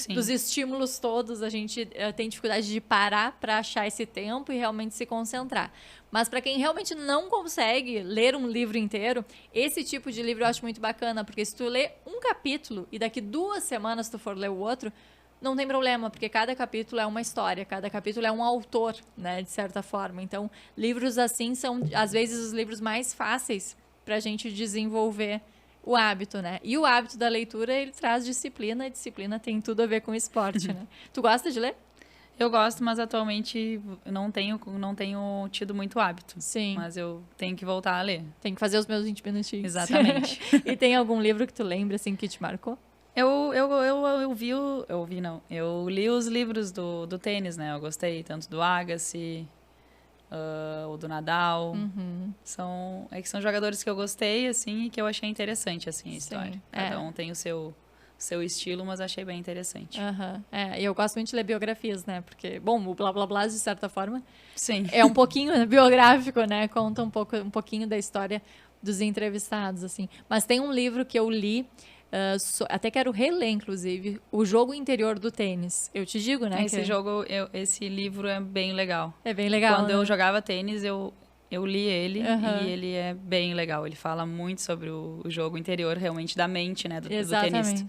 dos estímulos todos, a gente tem dificuldade de parar para achar esse tempo e realmente se concentrar. Mas para quem realmente não consegue ler um livro inteiro, esse tipo de livro eu acho muito bacana, porque se tu lê um capítulo e daqui 2 semanas tu for ler o outro, não tem problema, porque cada capítulo é uma história, cada capítulo é um autor, né, de certa forma. Então, livros assim são, às vezes, os livros mais fáceis para a gente desenvolver o hábito, né? E o hábito da leitura, ele traz disciplina, e disciplina tem tudo a ver com esporte, né? Tu gosta de ler? Eu gosto, mas atualmente não tenho tido muito hábito. Sim. Mas eu tenho que voltar a ler. Tem que fazer os meus 20 minutinhos. Exatamente. E tem algum livro que tu lembra, assim, que te marcou? Eu li os livros do tênis, né? Eu gostei tanto do Agassi, o do Nadal. São jogadores que eu gostei, assim, e que eu achei interessante, assim, a história. Cada um tem o seu estilo, mas achei bem interessante. E eu gosto muito de ler biografias, né? Porque, bom, o Blá Blá Blá, de certa forma, sim, é um pouquinho biográfico, né? Conta um pouquinho da história dos entrevistados, assim. Mas tem um livro que eu li, até quero reler, inclusive, O Jogo Interior do Tênis. Eu te digo, né? Esse livro é bem legal. É bem legal, Quando né? eu jogava tênis, eu li ele e ele é bem legal. Ele fala muito sobre o jogo interior, realmente, da mente, né, do tenista. Exatamente.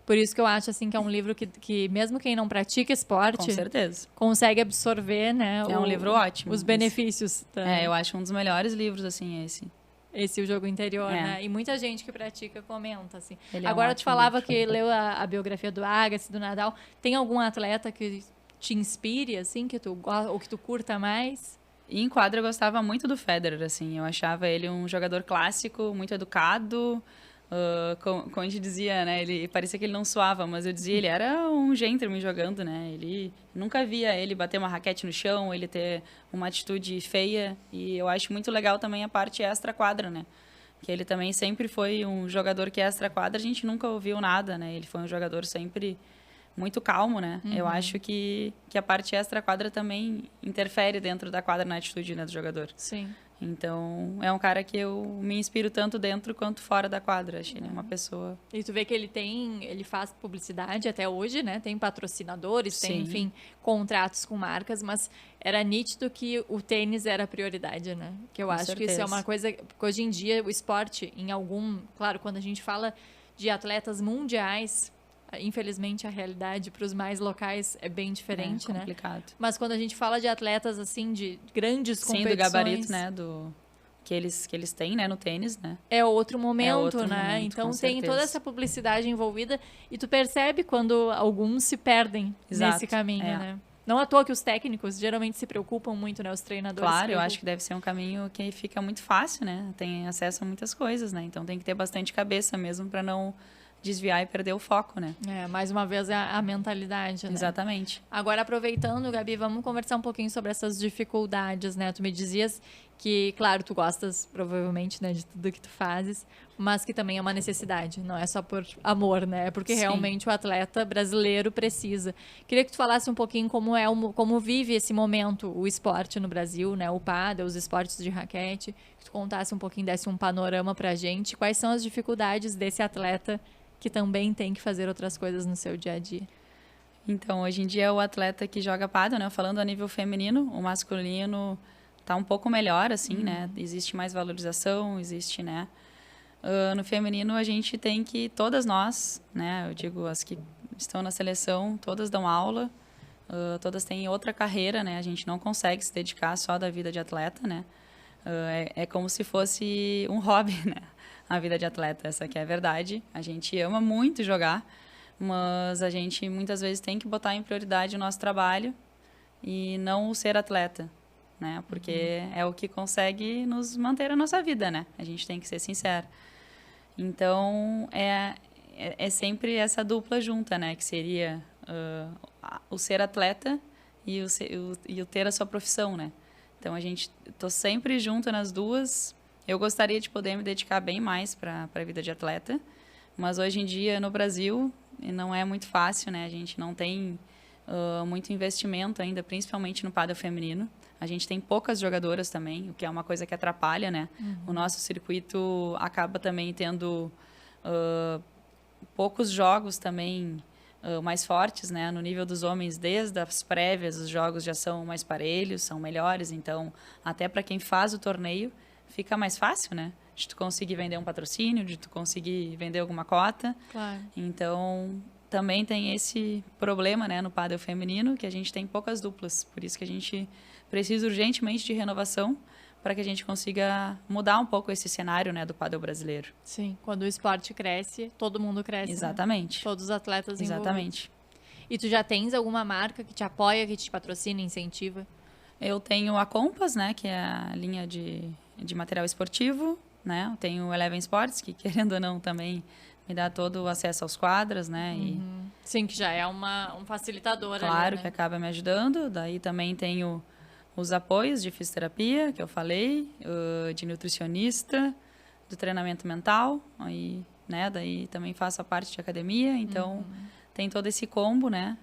Por isso que eu acho, assim, que é um livro que mesmo quem não pratica esporte... Com certeza. Consegue absorver, né? É um livro ótimo. Os benefícios. Eu acho um dos melhores livros, assim, esse. Esse o jogo interior, né? E muita gente que pratica comenta, assim. Agora, tu falava que leu a biografia do Agassi, do Nadal. Tem algum atleta que te inspire, assim, ou que tu curta mais? E em quadra eu gostava muito do Federer, assim. Eu achava ele um jogador clássico, muito educado. Como a gente dizia, né? Ele parecia que ele não suava, mas eu dizia ele era um gentleman jogando, né? Ele nunca via ele bater uma raquete no chão, ele ter uma atitude feia. E eu acho muito legal também a parte extra-quadra, né? Que ele também sempre foi um jogador que extra-quadra, a gente nunca ouviu nada, né? Ele foi um jogador sempre muito calmo, né? Eu acho que a parte extra-quadra também interfere dentro da quadra na atitude, né, do jogador. Sim. Então, é um cara que eu me inspiro tanto dentro quanto fora da quadra. Acho que ele é uma pessoa... E tu vê que ele faz publicidade até hoje, né? Tem patrocinadores, tem, enfim, contratos com marcas, mas era nítido que o tênis era a prioridade, né? Que eu acho que isso é uma coisa... Porque hoje em dia, o esporte, claro, quando a gente fala de atletas mundiais, infelizmente, a realidade para os mais locais é bem diferente, né? Complicado. Mas quando a gente fala de atletas, assim, de grandes competições... Sim, do gabarito, né, que eles têm, né, no tênis, né? É outro momento, outro né? momento, Então com tem certeza. toda essa publicidade envolvida e tu percebe quando alguns se perdem nesse caminho, né? Não à toa que os técnicos geralmente se preocupam muito, né? Os treinadores. Claro, eu acho que deve ser um caminho que fica muito fácil, né? Tem acesso a muitas coisas, né? Então tem que ter bastante cabeça mesmo para não desviar e perder o foco, né? Mais uma vez é a mentalidade, né? Exatamente. Agora, aproveitando, Gabi, vamos conversar um pouquinho sobre essas dificuldades, né? Tu me dizias que, claro, tu gostas provavelmente, né, de tudo que tu fazes, mas que também é uma necessidade, não é só por amor, né? É porque realmente o atleta brasileiro precisa. Queria que tu falasse um pouquinho como vive esse momento o esporte no Brasil, né? O pádel, os esportes de raquete, que tu contasse um pouquinho, desse um panorama pra gente. Quais são as dificuldades desse atleta que também tem que fazer outras coisas no seu dia a dia? Então, hoje em dia, o atleta que joga pádel, né? Falando a nível feminino, o masculino tá um pouco melhor, assim, né? Existe mais valorização, existe, né? No feminino, a gente tem que, todas nós, né? Eu digo, as que estão na seleção, todas dão aula, todas têm outra carreira, né? A gente não consegue se dedicar só da vida de atleta, né? É como se fosse um hobby, né? A vida de atleta, essa aqui é a verdade. A gente ama muito jogar, mas a gente muitas vezes tem que botar em prioridade o nosso trabalho e não o ser atleta, né? Porque é o que consegue nos manter a nossa vida, né? A gente tem que ser sincero. Então, é sempre essa dupla junta, né? Que seria o ser atleta e o ter a sua profissão, né? Então, tô sempre junto nas duas. Eu gostaria de poder me dedicar bem mais para a vida de atleta, mas hoje em dia, no Brasil, não é muito fácil, né? A gente não tem muito investimento ainda, principalmente no pádel feminino. A gente tem poucas jogadoras também, o que é uma coisa que atrapalha, né? O nosso circuito acaba também tendo poucos jogos também mais fortes, né? No nível dos homens, desde as prévias, os jogos já são mais parelhos, são melhores. Então, até para quem faz o torneio, fica mais fácil, né? De tu conseguir vender um patrocínio, de tu conseguir vender alguma cota. Claro. Então, também tem esse problema, né, no pádel feminino, que a gente tem poucas duplas. Por isso que a gente precisa urgentemente de renovação para que a gente consiga mudar um pouco esse cenário, né, do pádel brasileiro. Sim, quando o esporte cresce, todo mundo cresce. Exatamente. Né? Todos os atletas envolvidos. Exatamente. E tu já tens alguma marca que te apoia, que te patrocina, incentiva? Eu tenho a Compass, né, que é a linha de material esportivo, né? Eu tenho o Eleven Sports, que querendo ou não também me dá todo o acesso aos quadras, né? Sim, que já é um facilitador. Claro, ali, né? que acaba me ajudando. Daí também tenho os apoios de fisioterapia, que eu falei, de nutricionista, do treinamento mental, aí, né? Daí também faço a parte de academia, então tem todo esse combo, né?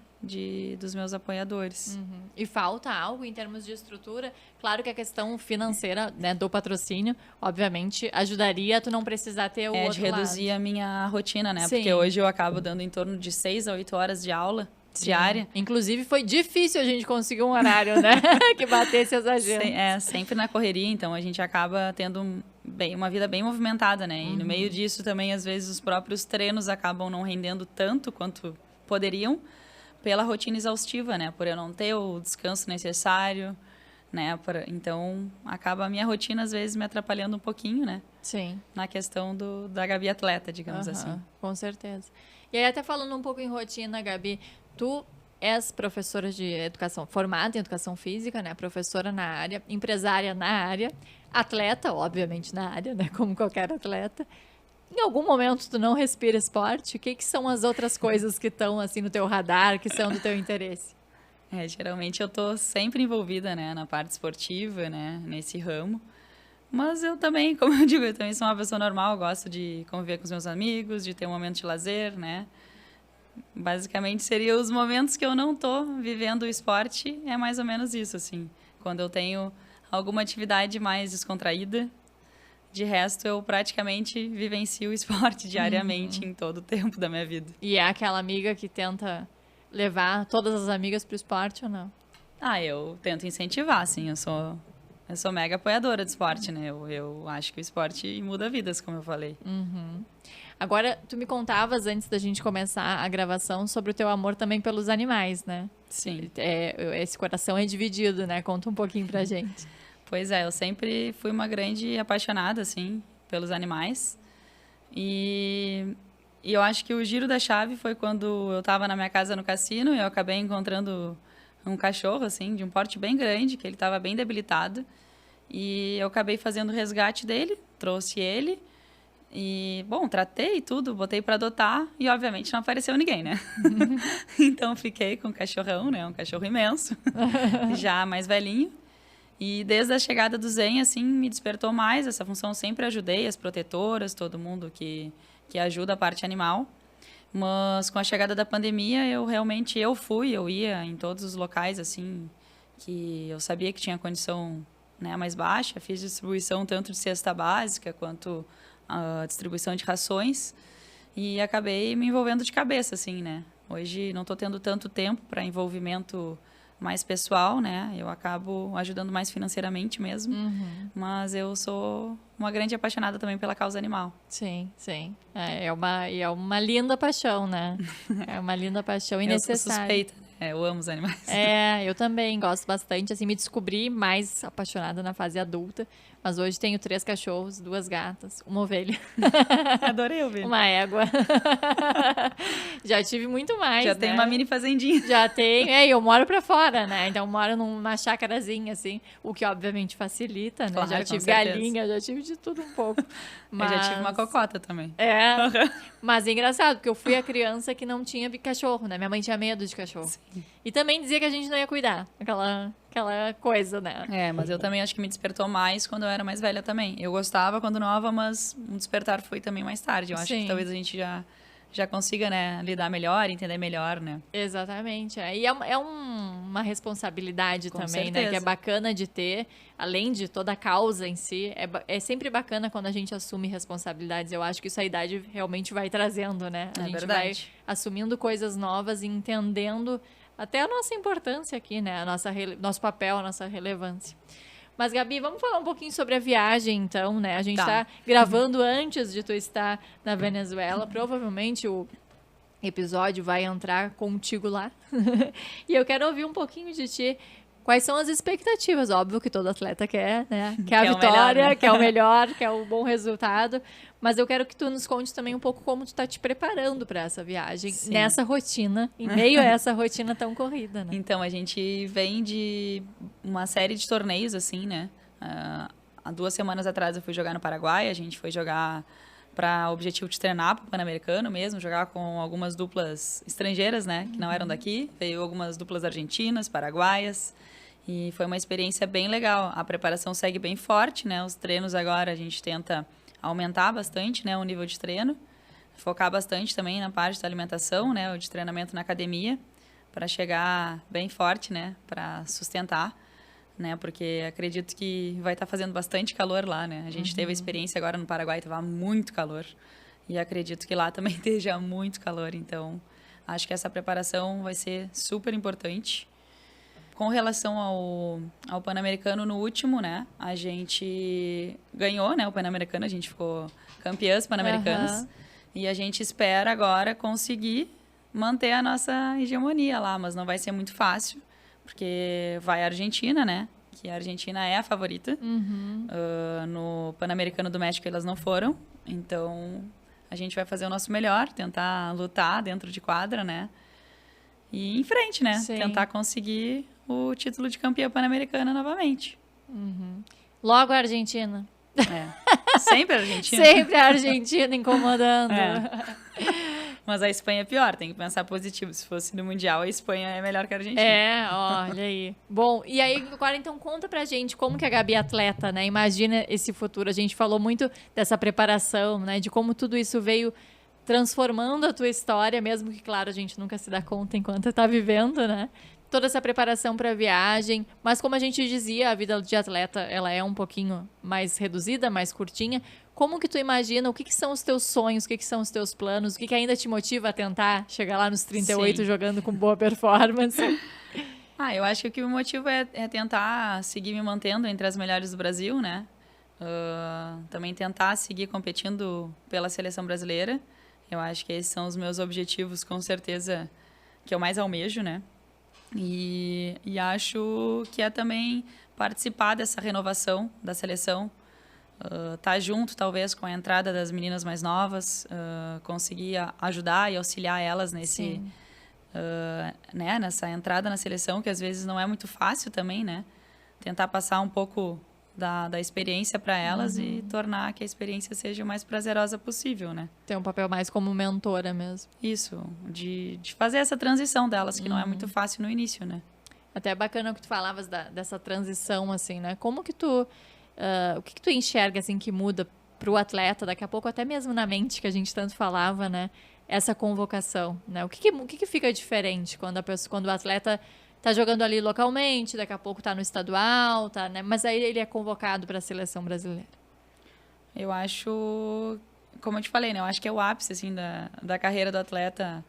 Dos meus apoiadores. E falta algo em termos de estrutura? Claro que a questão financeira, né, do patrocínio, obviamente, ajudaria a tu não precisar ter o outro de reduzir lado. a minha rotina, né? Sim. Porque hoje eu acabo dando em torno de 6 a 8 horas de aula diária. Inclusive, foi difícil a gente conseguir um horário, né? que batesse as agendas. Sempre na correria, então a gente acaba tendo uma vida bem movimentada, né? E no meio disso também, às vezes, os próprios treinos acabam não rendendo tanto quanto poderiam, pela rotina exaustiva, né? Por eu não ter o descanso necessário, né? Então, acaba a minha rotina, às vezes, me atrapalhando um pouquinho, né? Sim. Na questão da Gabi atleta, digamos assim. Com certeza. E aí, até falando um pouco em rotina, Gabi, tu és professora de educação, formada em educação física, né? Professora na área, empresária na área, atleta, obviamente, na área, né? Como qualquer atleta. Em algum momento tu não respira esporte? O que são as outras coisas que estão assim no teu radar, que são do teu interesse? Geralmente eu tô sempre envolvida, né, na parte esportiva, né, nesse ramo. Mas eu também, como eu digo, eu também sou uma pessoa normal, eu gosto de conviver com os meus amigos, de ter um momento de lazer, né. Basicamente seriam os momentos que eu não tô vivendo o esporte, é mais ou menos isso, assim. Quando eu tenho alguma atividade mais descontraída. De resto, eu praticamente vivencio o esporte diariamente em todo o tempo da minha vida. E é aquela amiga que tenta levar todas as amigas para o esporte ou não? Eu tento incentivar, assim. Eu Eu sou mega apoiadora do esporte, né? Eu acho que o esporte muda vidas, como eu falei. Agora, tu me contavas antes da gente começar a gravação sobre o teu amor também pelos animais, né? Sim. Esse coração é dividido, né? Conta um pouquinho pra gente. Pois é, eu sempre fui uma grande apaixonada, assim, pelos animais. E eu acho que o giro da chave foi quando eu estava na minha casa no cassino e eu acabei encontrando um cachorro, assim, de um porte bem grande, que ele estava bem debilitado. E eu acabei fazendo o resgate dele, trouxe ele e, bom, tratei tudo, botei para adotar e, obviamente, não apareceu ninguém, né? Então, fiquei com o cachorrão, né? Um cachorro imenso, já mais velhinho. E desde a chegada do Zen, assim, me despertou mais essa função. Eu sempre ajudei as protetoras, todo mundo que ajuda a parte animal. Mas com a chegada da pandemia, eu ia em todos os locais, assim, que eu sabia que tinha condição, né, mais baixa. Fiz distribuição tanto de cesta básica quanto a distribuição de rações. E acabei me envolvendo de cabeça, assim, né? Hoje não estou tendo tanto tempo para envolvimento mais pessoal, né? Eu acabo ajudando mais financeiramente mesmo. Mas eu sou uma grande apaixonada também pela causa animal. Sim, sim. É uma linda paixão, né? É uma linda paixão e necessária. Eu sou suspeita, né? Eu amo os animais. Eu também gosto bastante. Assim, me descobri mais apaixonada na fase adulta. Mas hoje tenho 3 cachorros, 2 gatas, uma ovelha. Adorei ouvir. Uma égua. Já tive muito mais, Já tem uma mini fazendinha. Já tenho. E eu moro pra fora, né? Então, eu moro numa chácarazinha, assim. O que, obviamente, facilita, né? Claro, já tive galinha, já tive de tudo um pouco. Mas... Eu já tive uma cocota também. Mas é engraçado, porque eu fui a criança que não tinha cachorro, né? Minha mãe tinha medo de cachorro. Sim. E também dizia que a gente não ia cuidar. Aquela coisa, né? Mas eu também acho que me despertou mais quando eu era mais velha também. Eu gostava quando nova, mas um despertar foi também mais tarde. Eu acho que talvez a gente já consiga, né, lidar melhor, entender melhor, né? Exatamente. E é uma responsabilidade Com também, certeza. né? Que é bacana de ter, além de toda a causa em si. É sempre bacana quando a gente assume responsabilidades. Eu acho que isso a idade realmente vai trazendo, né? A gente vai assumindo coisas novas e entendendo até a nossa importância aqui, né? Nosso papel, a nossa relevância. Mas, Gabi, vamos falar um pouquinho sobre a viagem, então, né? A gente está gravando antes de tu estar na Venezuela. Provavelmente o episódio vai entrar contigo lá. E eu quero ouvir um pouquinho de ti. Quais são as expectativas? Óbvio que todo atleta quer, né? Quer a vitória, melhor, né? Quer o melhor, quer o bom resultado. Mas eu quero que tu nos conte também um pouco como tu tá te preparando para essa viagem, nessa rotina, em meio a essa rotina tão corrida, né? Então, a gente vem de uma série de torneios, assim, né? Há 2 semanas atrás eu fui jogar no Paraguai, a gente foi jogar para o objetivo de treinar para o Pan-Americano mesmo, jogar com algumas duplas estrangeiras, né? Que não eram daqui. Veio algumas duplas argentinas, paraguaias. E foi uma experiência bem legal. A preparação segue bem forte, né? Os treinos agora a gente tenta aumentar bastante, né, o nível de treino, focar bastante também na parte da alimentação, né, o de treinamento na academia, para chegar bem forte, né, para sustentar, né, porque acredito que vai estar fazendo bastante calor lá, né. A gente teve a experiência agora no Paraguai, estava muito calor, e acredito que lá também esteja muito calor, então acho que essa preparação vai ser super importante. Com relação ao Pan-Americano no último, né, a gente ganhou, né, o Pan-Americano, a gente ficou campeãs pan-americanas, e a gente espera agora conseguir manter a nossa hegemonia lá, mas não vai ser muito fácil, porque vai a Argentina, né, que a Argentina é a favorita. No Pan-Americano do México elas não foram, então a gente vai fazer o nosso melhor, tentar lutar dentro de quadra, né, e ir em frente, né, tentar conseguir o título de campeã pan-americana novamente. Logo a Argentina. Sempre a Argentina. Sempre a Argentina incomodando. Mas a Espanha é pior, tem que pensar positivo. Se fosse no Mundial, a Espanha é melhor que a Argentina. Olha aí. Bom, e aí agora então conta pra gente como que a Gabi é atleta, né? Imagina esse futuro. A gente falou muito dessa preparação, né? De como tudo isso veio transformando a tua história, mesmo que, claro, a gente nunca se dá conta enquanto está vivendo, né? Toda essa preparação para a viagem, mas como a gente dizia, a vida de atleta, ela é um pouquinho mais reduzida, mais curtinha. Como que tu imagina, o que são os teus sonhos, o que são os teus planos, o que ainda te motiva a tentar chegar lá nos 38 jogando com boa performance? Eu acho que o que me motiva é tentar seguir me mantendo entre as melhores do Brasil, né? Também tentar seguir competindo pela seleção brasileira. Eu acho que esses são os meus objetivos, com certeza, que eu mais almejo, né? E acho que é também participar dessa renovação da seleção, tá junto, talvez, com a entrada das meninas mais novas, conseguir ajudar e auxiliar elas né, nessa entrada na seleção, que às vezes não é muito fácil também, né? Tentar passar um pouco da experiência para elas e tornar que a experiência seja o mais prazerosa possível, né? Tem um papel mais como mentora mesmo. Isso, de fazer essa transição delas, que não é muito fácil no início, né? Até é bacana o que tu falavas dessa transição, assim, né? Como que tu... o que tu enxerga, assim, que muda pro atleta, daqui a pouco até mesmo na mente, que a gente tanto falava, né? Essa convocação, né? O que fica diferente quando o atleta tá jogando ali localmente, daqui a pouco tá no estadual, tá, né? Mas aí ele é convocado para a seleção brasileira. Eu acho, como eu te falei, né? Eu acho que é o ápice, assim, da carreira do atleta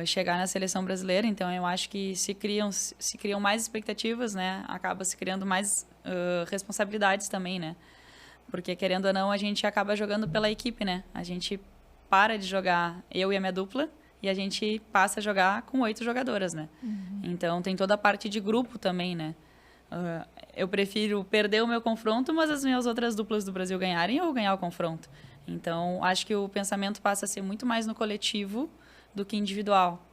chegar na seleção brasileira. Então, eu acho que se criam mais expectativas, né? Acaba se criando mais responsabilidades também, né? Porque, querendo ou não, a gente acaba jogando pela equipe, né? A gente para de jogar eu e a minha dupla e a gente passa a jogar com 8 jogadoras, né? Então, tem toda a parte de grupo também, né? Eu prefiro perder o meu confronto, mas as minhas outras duplas do Brasil ganharem ou ganhar o confronto. Então, acho que o pensamento passa a ser muito mais no coletivo do que individual.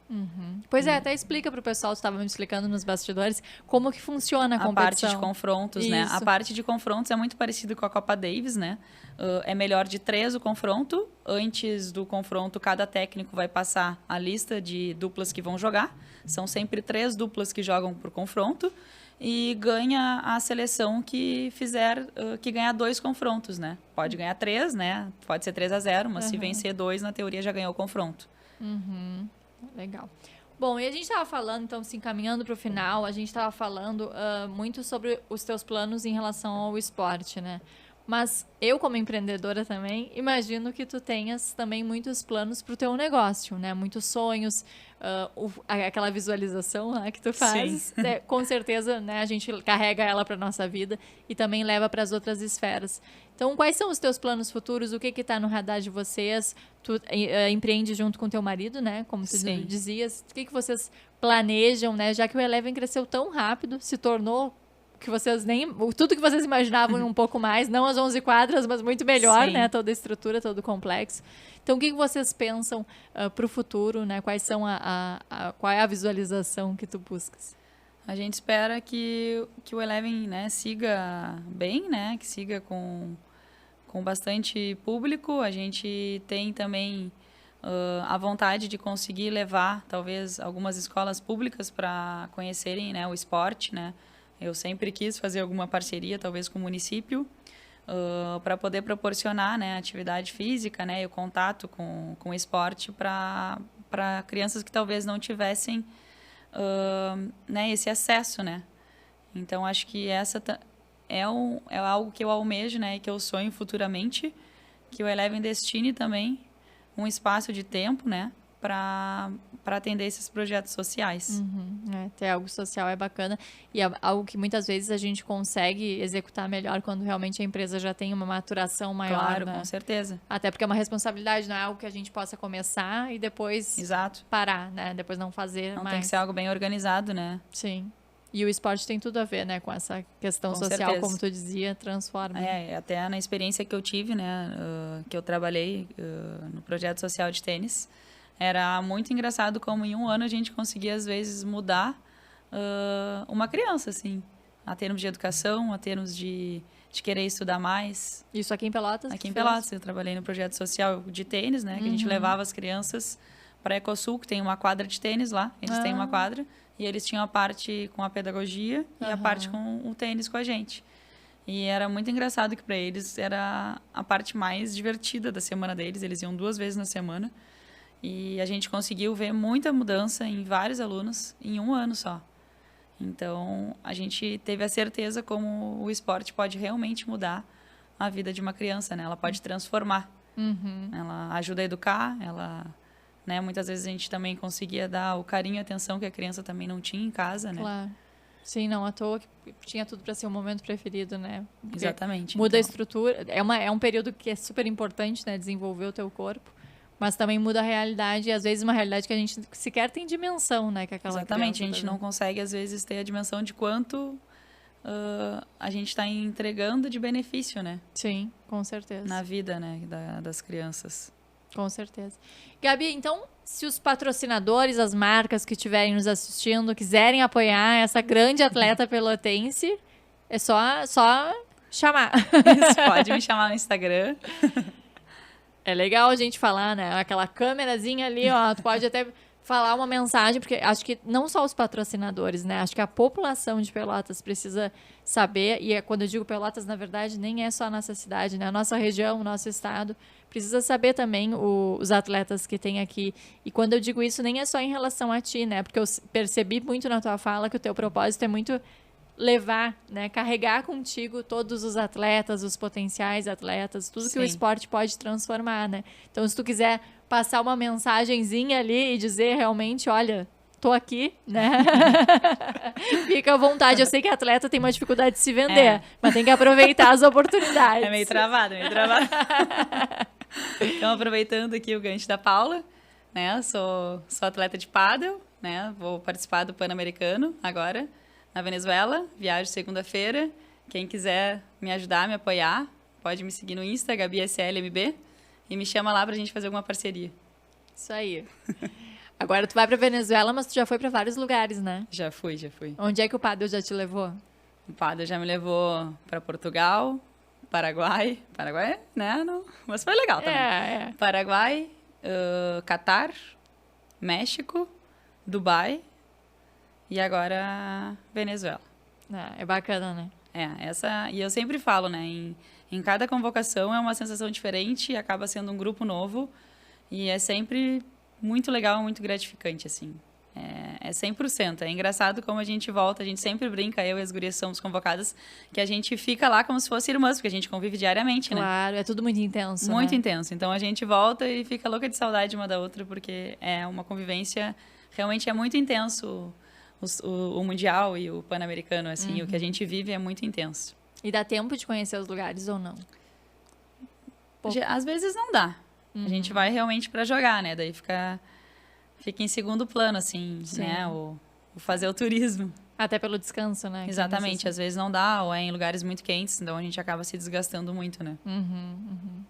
Pois é, até explica para o pessoal, você estava me explicando nos bastidores, como que funciona a competição. A parte de confrontos, né? A parte de confrontos é muito parecido com a Copa Davis, né? É melhor de 3 o confronto. Antes do confronto, cada técnico vai passar a lista de duplas que vão jogar. São sempre 3 duplas que jogam por confronto. E ganha a seleção que que ganhar 2 confrontos, né? Pode ganhar 3, né? Pode ser 3-0, mas se vencer 2, na teoria já ganhou o confronto. Legal. Bom, e a gente estava falando, então, se encaminhando para o final, a gente estava falando muito sobre os teus planos em relação ao esporte, né? Mas eu, como empreendedora também, imagino que tu tenhas também muitos planos para o teu negócio, né? Muitos sonhos, aquela visualização lá que tu faz, né? Com certeza, né? A gente carrega ela para nossa vida e também leva para as outras esferas. Então, quais são os teus planos futuros? O que está no radar de vocês? Tu empreende junto com teu marido, né? Como tu dizias. O que vocês planejam, né? Já que o Eleven cresceu tão rápido, se tornou que vocês tudo que vocês imaginavam e um pouco mais, não as 11 quadras, mas muito melhor, né? Toda a estrutura, todo o complexo. Então, o que vocês pensam para o futuro, né? Quais são qual é a visualização que tu buscas? A gente espera que o Eleven, né, siga bem, né? Que siga com bastante público. A gente tem também a vontade de conseguir levar, talvez, algumas escolas públicas para conhecerem, né, o esporte, né? Eu sempre quis fazer alguma parceria, talvez com o município, para poder proporcionar, né, atividade física, né, e o contato com o esporte para crianças que talvez não tivessem né, esse acesso, né? Então, acho que essa é algo que eu almejo, né, e que eu sonho futuramente, que o Eleven destine também um espaço de tempo, né, para atender esses projetos sociais. Ter algo social é bacana e é algo que muitas vezes a gente consegue executar melhor quando realmente a empresa já tem uma maturação maior. Claro, né? Com certeza. Até porque é uma responsabilidade, não é algo que a gente possa começar e depois parar, né? Depois não fazer mais. Tem que ser algo bem organizado, né? Sim. E o esporte tem tudo a ver, né, com essa questão social, certeza. Como tu dizia, transforma. Até na experiência que eu tive, né, que eu trabalhei no projeto social de tênis, era muito engraçado como em um ano a gente conseguia, às vezes, mudar uma criança, assim, a termos de educação, a termos de querer estudar mais. Isso aqui em Pelotas? Aqui em Pelotas. Eu trabalhei no projeto social de tênis, né, que a gente levava as crianças para a Ecosul, que tem uma quadra de tênis lá. Eles têm uma quadra e eles tinham a parte com a pedagogia e a parte com o tênis com a gente. E era muito engraçado que para eles era a parte mais divertida da semana deles. Eles iam 2 vezes na semana. E a gente conseguiu ver muita mudança em vários alunos em um ano só. Então, a gente teve a certeza como o esporte pode realmente mudar a vida de uma criança, né? Ela pode transformar. Ela ajuda a educar, ela, né? Muitas vezes a gente também conseguia dar o carinho e atenção que a criança também não tinha em casa, né? Claro. Sim, não à toa que tinha tudo para ser o momento preferido, né? Porque Exatamente. muda a então. estrutura. É um período que é super importante, né? Desenvolver o teu corpo. Mas também muda a realidade. E às vezes uma realidade que a gente sequer tem dimensão, né? Que aquela Exatamente. A criança gente tá não consegue, às vezes, ter a dimensão de quanto a gente está entregando de benefício, né? Sim, com certeza. Na vida, né? Das crianças. Com certeza. Gabi, então, se os patrocinadores, as marcas que estiverem nos assistindo, quiserem apoiar essa grande atleta pelotense, é só chamar. Isso, pode me chamar no Instagram. É legal a gente falar, né? Aquela câmerazinha ali, ó, tu pode até falar uma mensagem, porque acho que não só os patrocinadores, né? Acho que a população de Pelotas precisa saber, e quando eu digo Pelotas, na verdade, nem é só a nossa cidade, né? A nossa região, o nosso estado, precisa saber também os atletas que tem aqui. E quando eu digo isso, nem é só em relação a ti, né? Porque eu percebi muito na tua fala que o teu propósito é muito levar, né, carregar contigo todos os atletas, os potenciais atletas, tudo que o esporte pode transformar, né? Então, se tu quiser passar uma mensagenzinha ali e dizer realmente, olha, tô aqui, né? Fica à vontade. Eu sei que atleta tem uma dificuldade de se vender, mas tem que aproveitar as oportunidades. É meio travado, Então, aproveitando aqui o gancho da Paula, né? Sou atleta de pádel, né? Vou participar do Pan-Americano agora, na Venezuela, viajo segunda-feira. Quem quiser me ajudar, me apoiar, pode me seguir no Insta, GabiSLMB, e me chama lá pra gente fazer alguma parceria. Isso aí. Agora tu vai pra Venezuela, mas tu já foi pra vários lugares, né? Já fui. Onde é que o pádel já te levou? O pádel já me levou pra Portugal, Paraguai, né? Não, mas foi legal também. Paraguai, Catar, México, Dubai e agora Venezuela. É bacana, né? E eu sempre falo, né? Em cada convocação é uma sensação diferente, acaba sendo um grupo novo e é sempre muito legal, muito gratificante, assim. É 100%. É engraçado como a gente volta, a gente sempre brinca, eu e as gurias somos convocadas, que a gente fica lá como se fosse irmãs, porque a gente convive diariamente, né? Claro, é tudo muito intenso, Muito né? intenso. Então a gente volta e fica louca de saudade uma da outra, porque é uma convivência, realmente é muito intenso o Mundial e o Pan-Americano, assim, o que a gente vive é muito intenso. E dá tempo de conhecer os lugares ou não? Às vezes não dá. A gente vai realmente para jogar, né? Daí fica em segundo plano, assim, né? O fazer o turismo. Até pelo descanso, né? Exatamente. Às vezes não dá, ou é em lugares muito quentes, então a gente acaba se desgastando muito, né?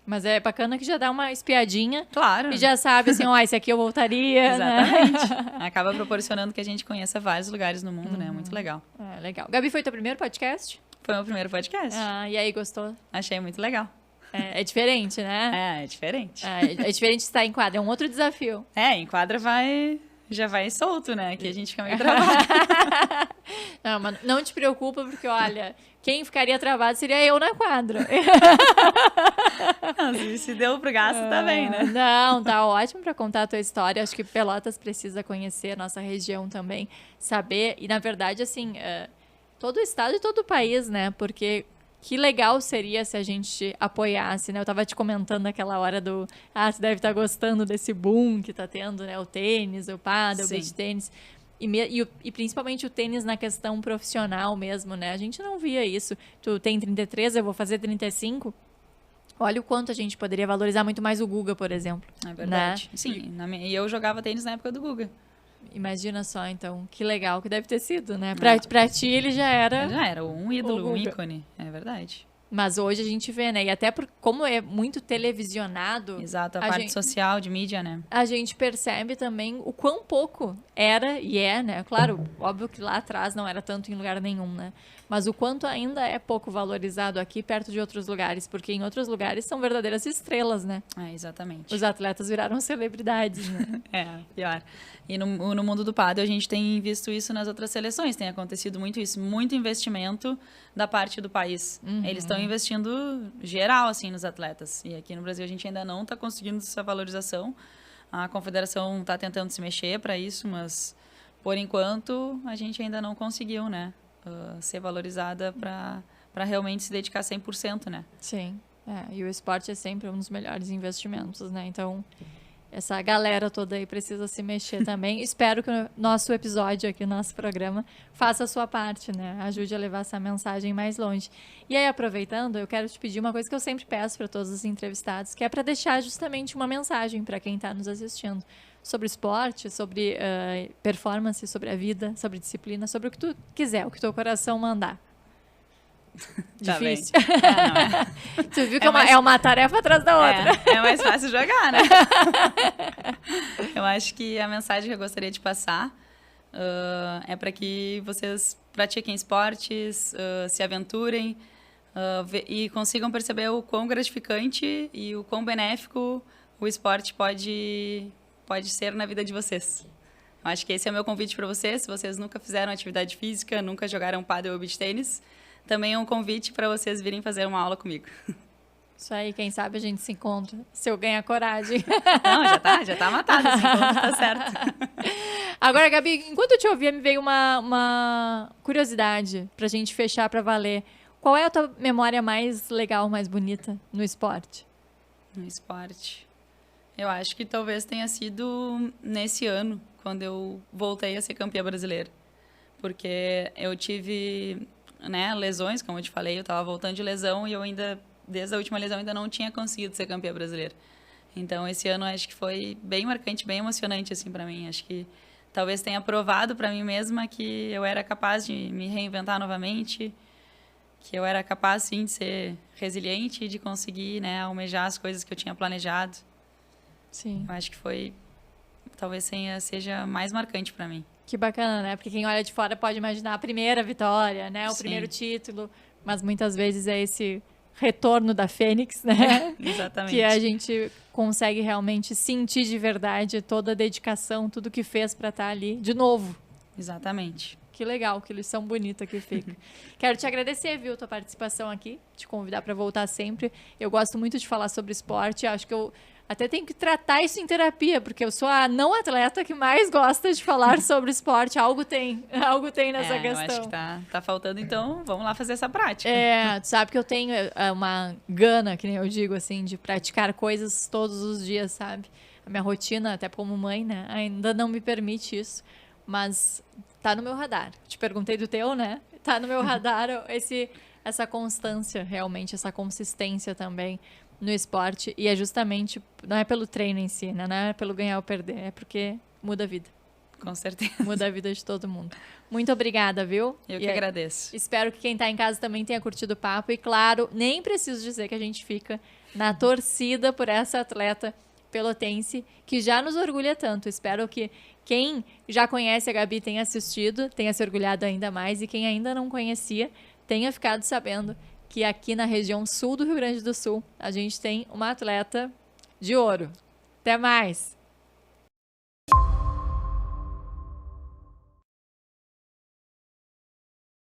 Mas é bacana que já dá uma espiadinha. Claro. E já sabe, assim, esse aqui eu voltaria, Exatamente. né? Acaba proporcionando que a gente conheça vários lugares no mundo, né? Muito legal. Legal. Gabi, foi teu primeiro podcast? Foi o meu primeiro podcast. E aí, gostou? Achei muito legal. É diferente, né? É diferente. É diferente de estar em quadra, é um outro desafio. Em quadra já vai solto, né? Aqui a gente fica meio travado. Não, mas não te preocupa, porque, olha, quem ficaria travado seria eu na quadra. Se deu pro gasto, tá bem, né? Não, tá ótimo para contar a tua história. Acho que Pelotas precisa conhecer a nossa região também, saber. E, na verdade, assim, todo o estado e todo o país, né? Porque que legal seria se a gente apoiasse, né? Eu tava te comentando naquela hora você deve estar gostando desse boom que tá tendo, né? O tênis, o pádel, o beach tênis. E principalmente o tênis na questão profissional mesmo, né? A gente não via isso. Tu tem 33, eu vou fazer 35. Olha o quanto a gente poderia valorizar muito mais o Guga, por exemplo. É verdade. Né? Sim, e eu jogava tênis na época do Guga. Imagina só, então, que legal que deve ter sido, né? Pra ti ele já era... Já era um ídolo, um ícone, é verdade. Mas hoje a gente vê, né? E até como é muito televisionado... Exato, a parte social, de mídia, né? A gente percebe também o quão pouco era e é, né? Claro, óbvio que lá atrás não era tanto em lugar nenhum, né? Mas o quanto ainda é pouco valorizado aqui perto de outros lugares, porque em outros lugares são verdadeiras estrelas, né? Exatamente. Os atletas viraram celebridades, né? Pior. E no mundo do pádel a gente tem visto isso nas outras seleções, tem acontecido muito isso, muito investimento da parte do país. Eles estão investindo geral, assim, nos atletas. E aqui no Brasil a gente ainda não está conseguindo essa valorização. A confederação está tentando se mexer para isso, mas por enquanto a gente ainda não conseguiu, né? Ser valorizada para realmente se dedicar 100%, né? Sim. E o esporte é sempre um dos melhores investimentos, né? Então, essa galera toda aí precisa se mexer também. Espero que o nosso episódio aqui, o nosso programa, faça a sua parte, né? Ajude a levar essa mensagem mais longe. E aí, aproveitando, eu quero te pedir uma coisa que eu sempre peço para todos os entrevistados, que é para deixar justamente uma mensagem para quem está nos assistindo. Sobre esporte, sobre performance, sobre a vida, sobre disciplina, sobre o que tu quiser, o que teu coração mandar. Tá Difícil. bem. Não é. Tu viu que é uma tarefa atrás da outra. É mais fácil jogar, né? Eu acho que a mensagem que eu gostaria de passar é para que vocês pratiquem esportes, se aventurem e consigam perceber o quão gratificante e o quão benéfico o esporte pode ser na vida de vocês. Eu acho que esse é o meu convite para vocês. Se vocês nunca fizeram atividade física, nunca jogaram pádel ou beach tênis, também é um convite para vocês virem fazer uma aula comigo. Isso aí, quem sabe a gente se encontra, se eu ganhar coragem. Não, já tá matado, esse encontro tá certo. Agora, Gabi, enquanto eu te ouvia, me veio uma curiosidade pra gente fechar pra valer. Qual é a tua memória mais legal, mais bonita no esporte? No esporte. Eu acho que talvez tenha sido nesse ano, quando eu voltei a ser campeã brasileira. Porque eu tive, né, lesões, como eu te falei, eu estava voltando de lesão e eu ainda, desde a última lesão, ainda não tinha conseguido ser campeã brasileira. Então, esse ano acho que foi bem marcante, bem emocionante assim para mim. Acho que talvez tenha provado para mim mesma que eu era capaz de me reinventar novamente, que eu era capaz, sim, de ser resiliente e de conseguir, né, almejar as coisas que eu tinha planejado. Sim. Eu acho que talvez seja mais marcante para mim. Que bacana, né? Porque quem olha de fora pode imaginar a primeira vitória, né? O Sim. primeiro título, mas muitas vezes é esse retorno da Fênix, né? Exatamente. Que a gente consegue realmente sentir de verdade toda a dedicação, tudo que fez para estar ali de novo. Exatamente. Que legal, que lição bonita que fica. Quero te agradecer, viu, tua participação aqui, te convidar para voltar sempre. Eu gosto muito de falar sobre esporte, acho que eu até tenho que tratar isso em terapia, porque eu sou a não atleta que mais gosta de falar sobre esporte. Algo tem nessa questão. Eu acho que tá faltando, então vamos lá fazer essa prática. Tu sabe que eu tenho uma gana, que nem eu digo, assim, de praticar coisas todos os dias, sabe? A minha rotina, até como mãe, né, ainda não me permite isso, mas tá no meu radar. Te perguntei do teu, né? Tá no meu radar essa constância, realmente, essa consistência também no esporte, e é justamente, não é pelo treino em si, né? Não é pelo ganhar ou perder, é porque muda a vida. Com certeza. Muda a vida de todo mundo. Muito obrigada, viu? Eu que agradeço. Espero que quem tá em casa também tenha curtido o papo, e claro, nem preciso dizer que a gente fica na torcida por essa atleta pelotense, que já nos orgulha tanto. Espero que quem já conhece a Gabi tenha assistido, tenha se orgulhado ainda mais, e quem ainda não conhecia tenha ficado sabendo que aqui na região sul do Rio Grande do Sul a gente tem uma atleta de ouro. Até mais!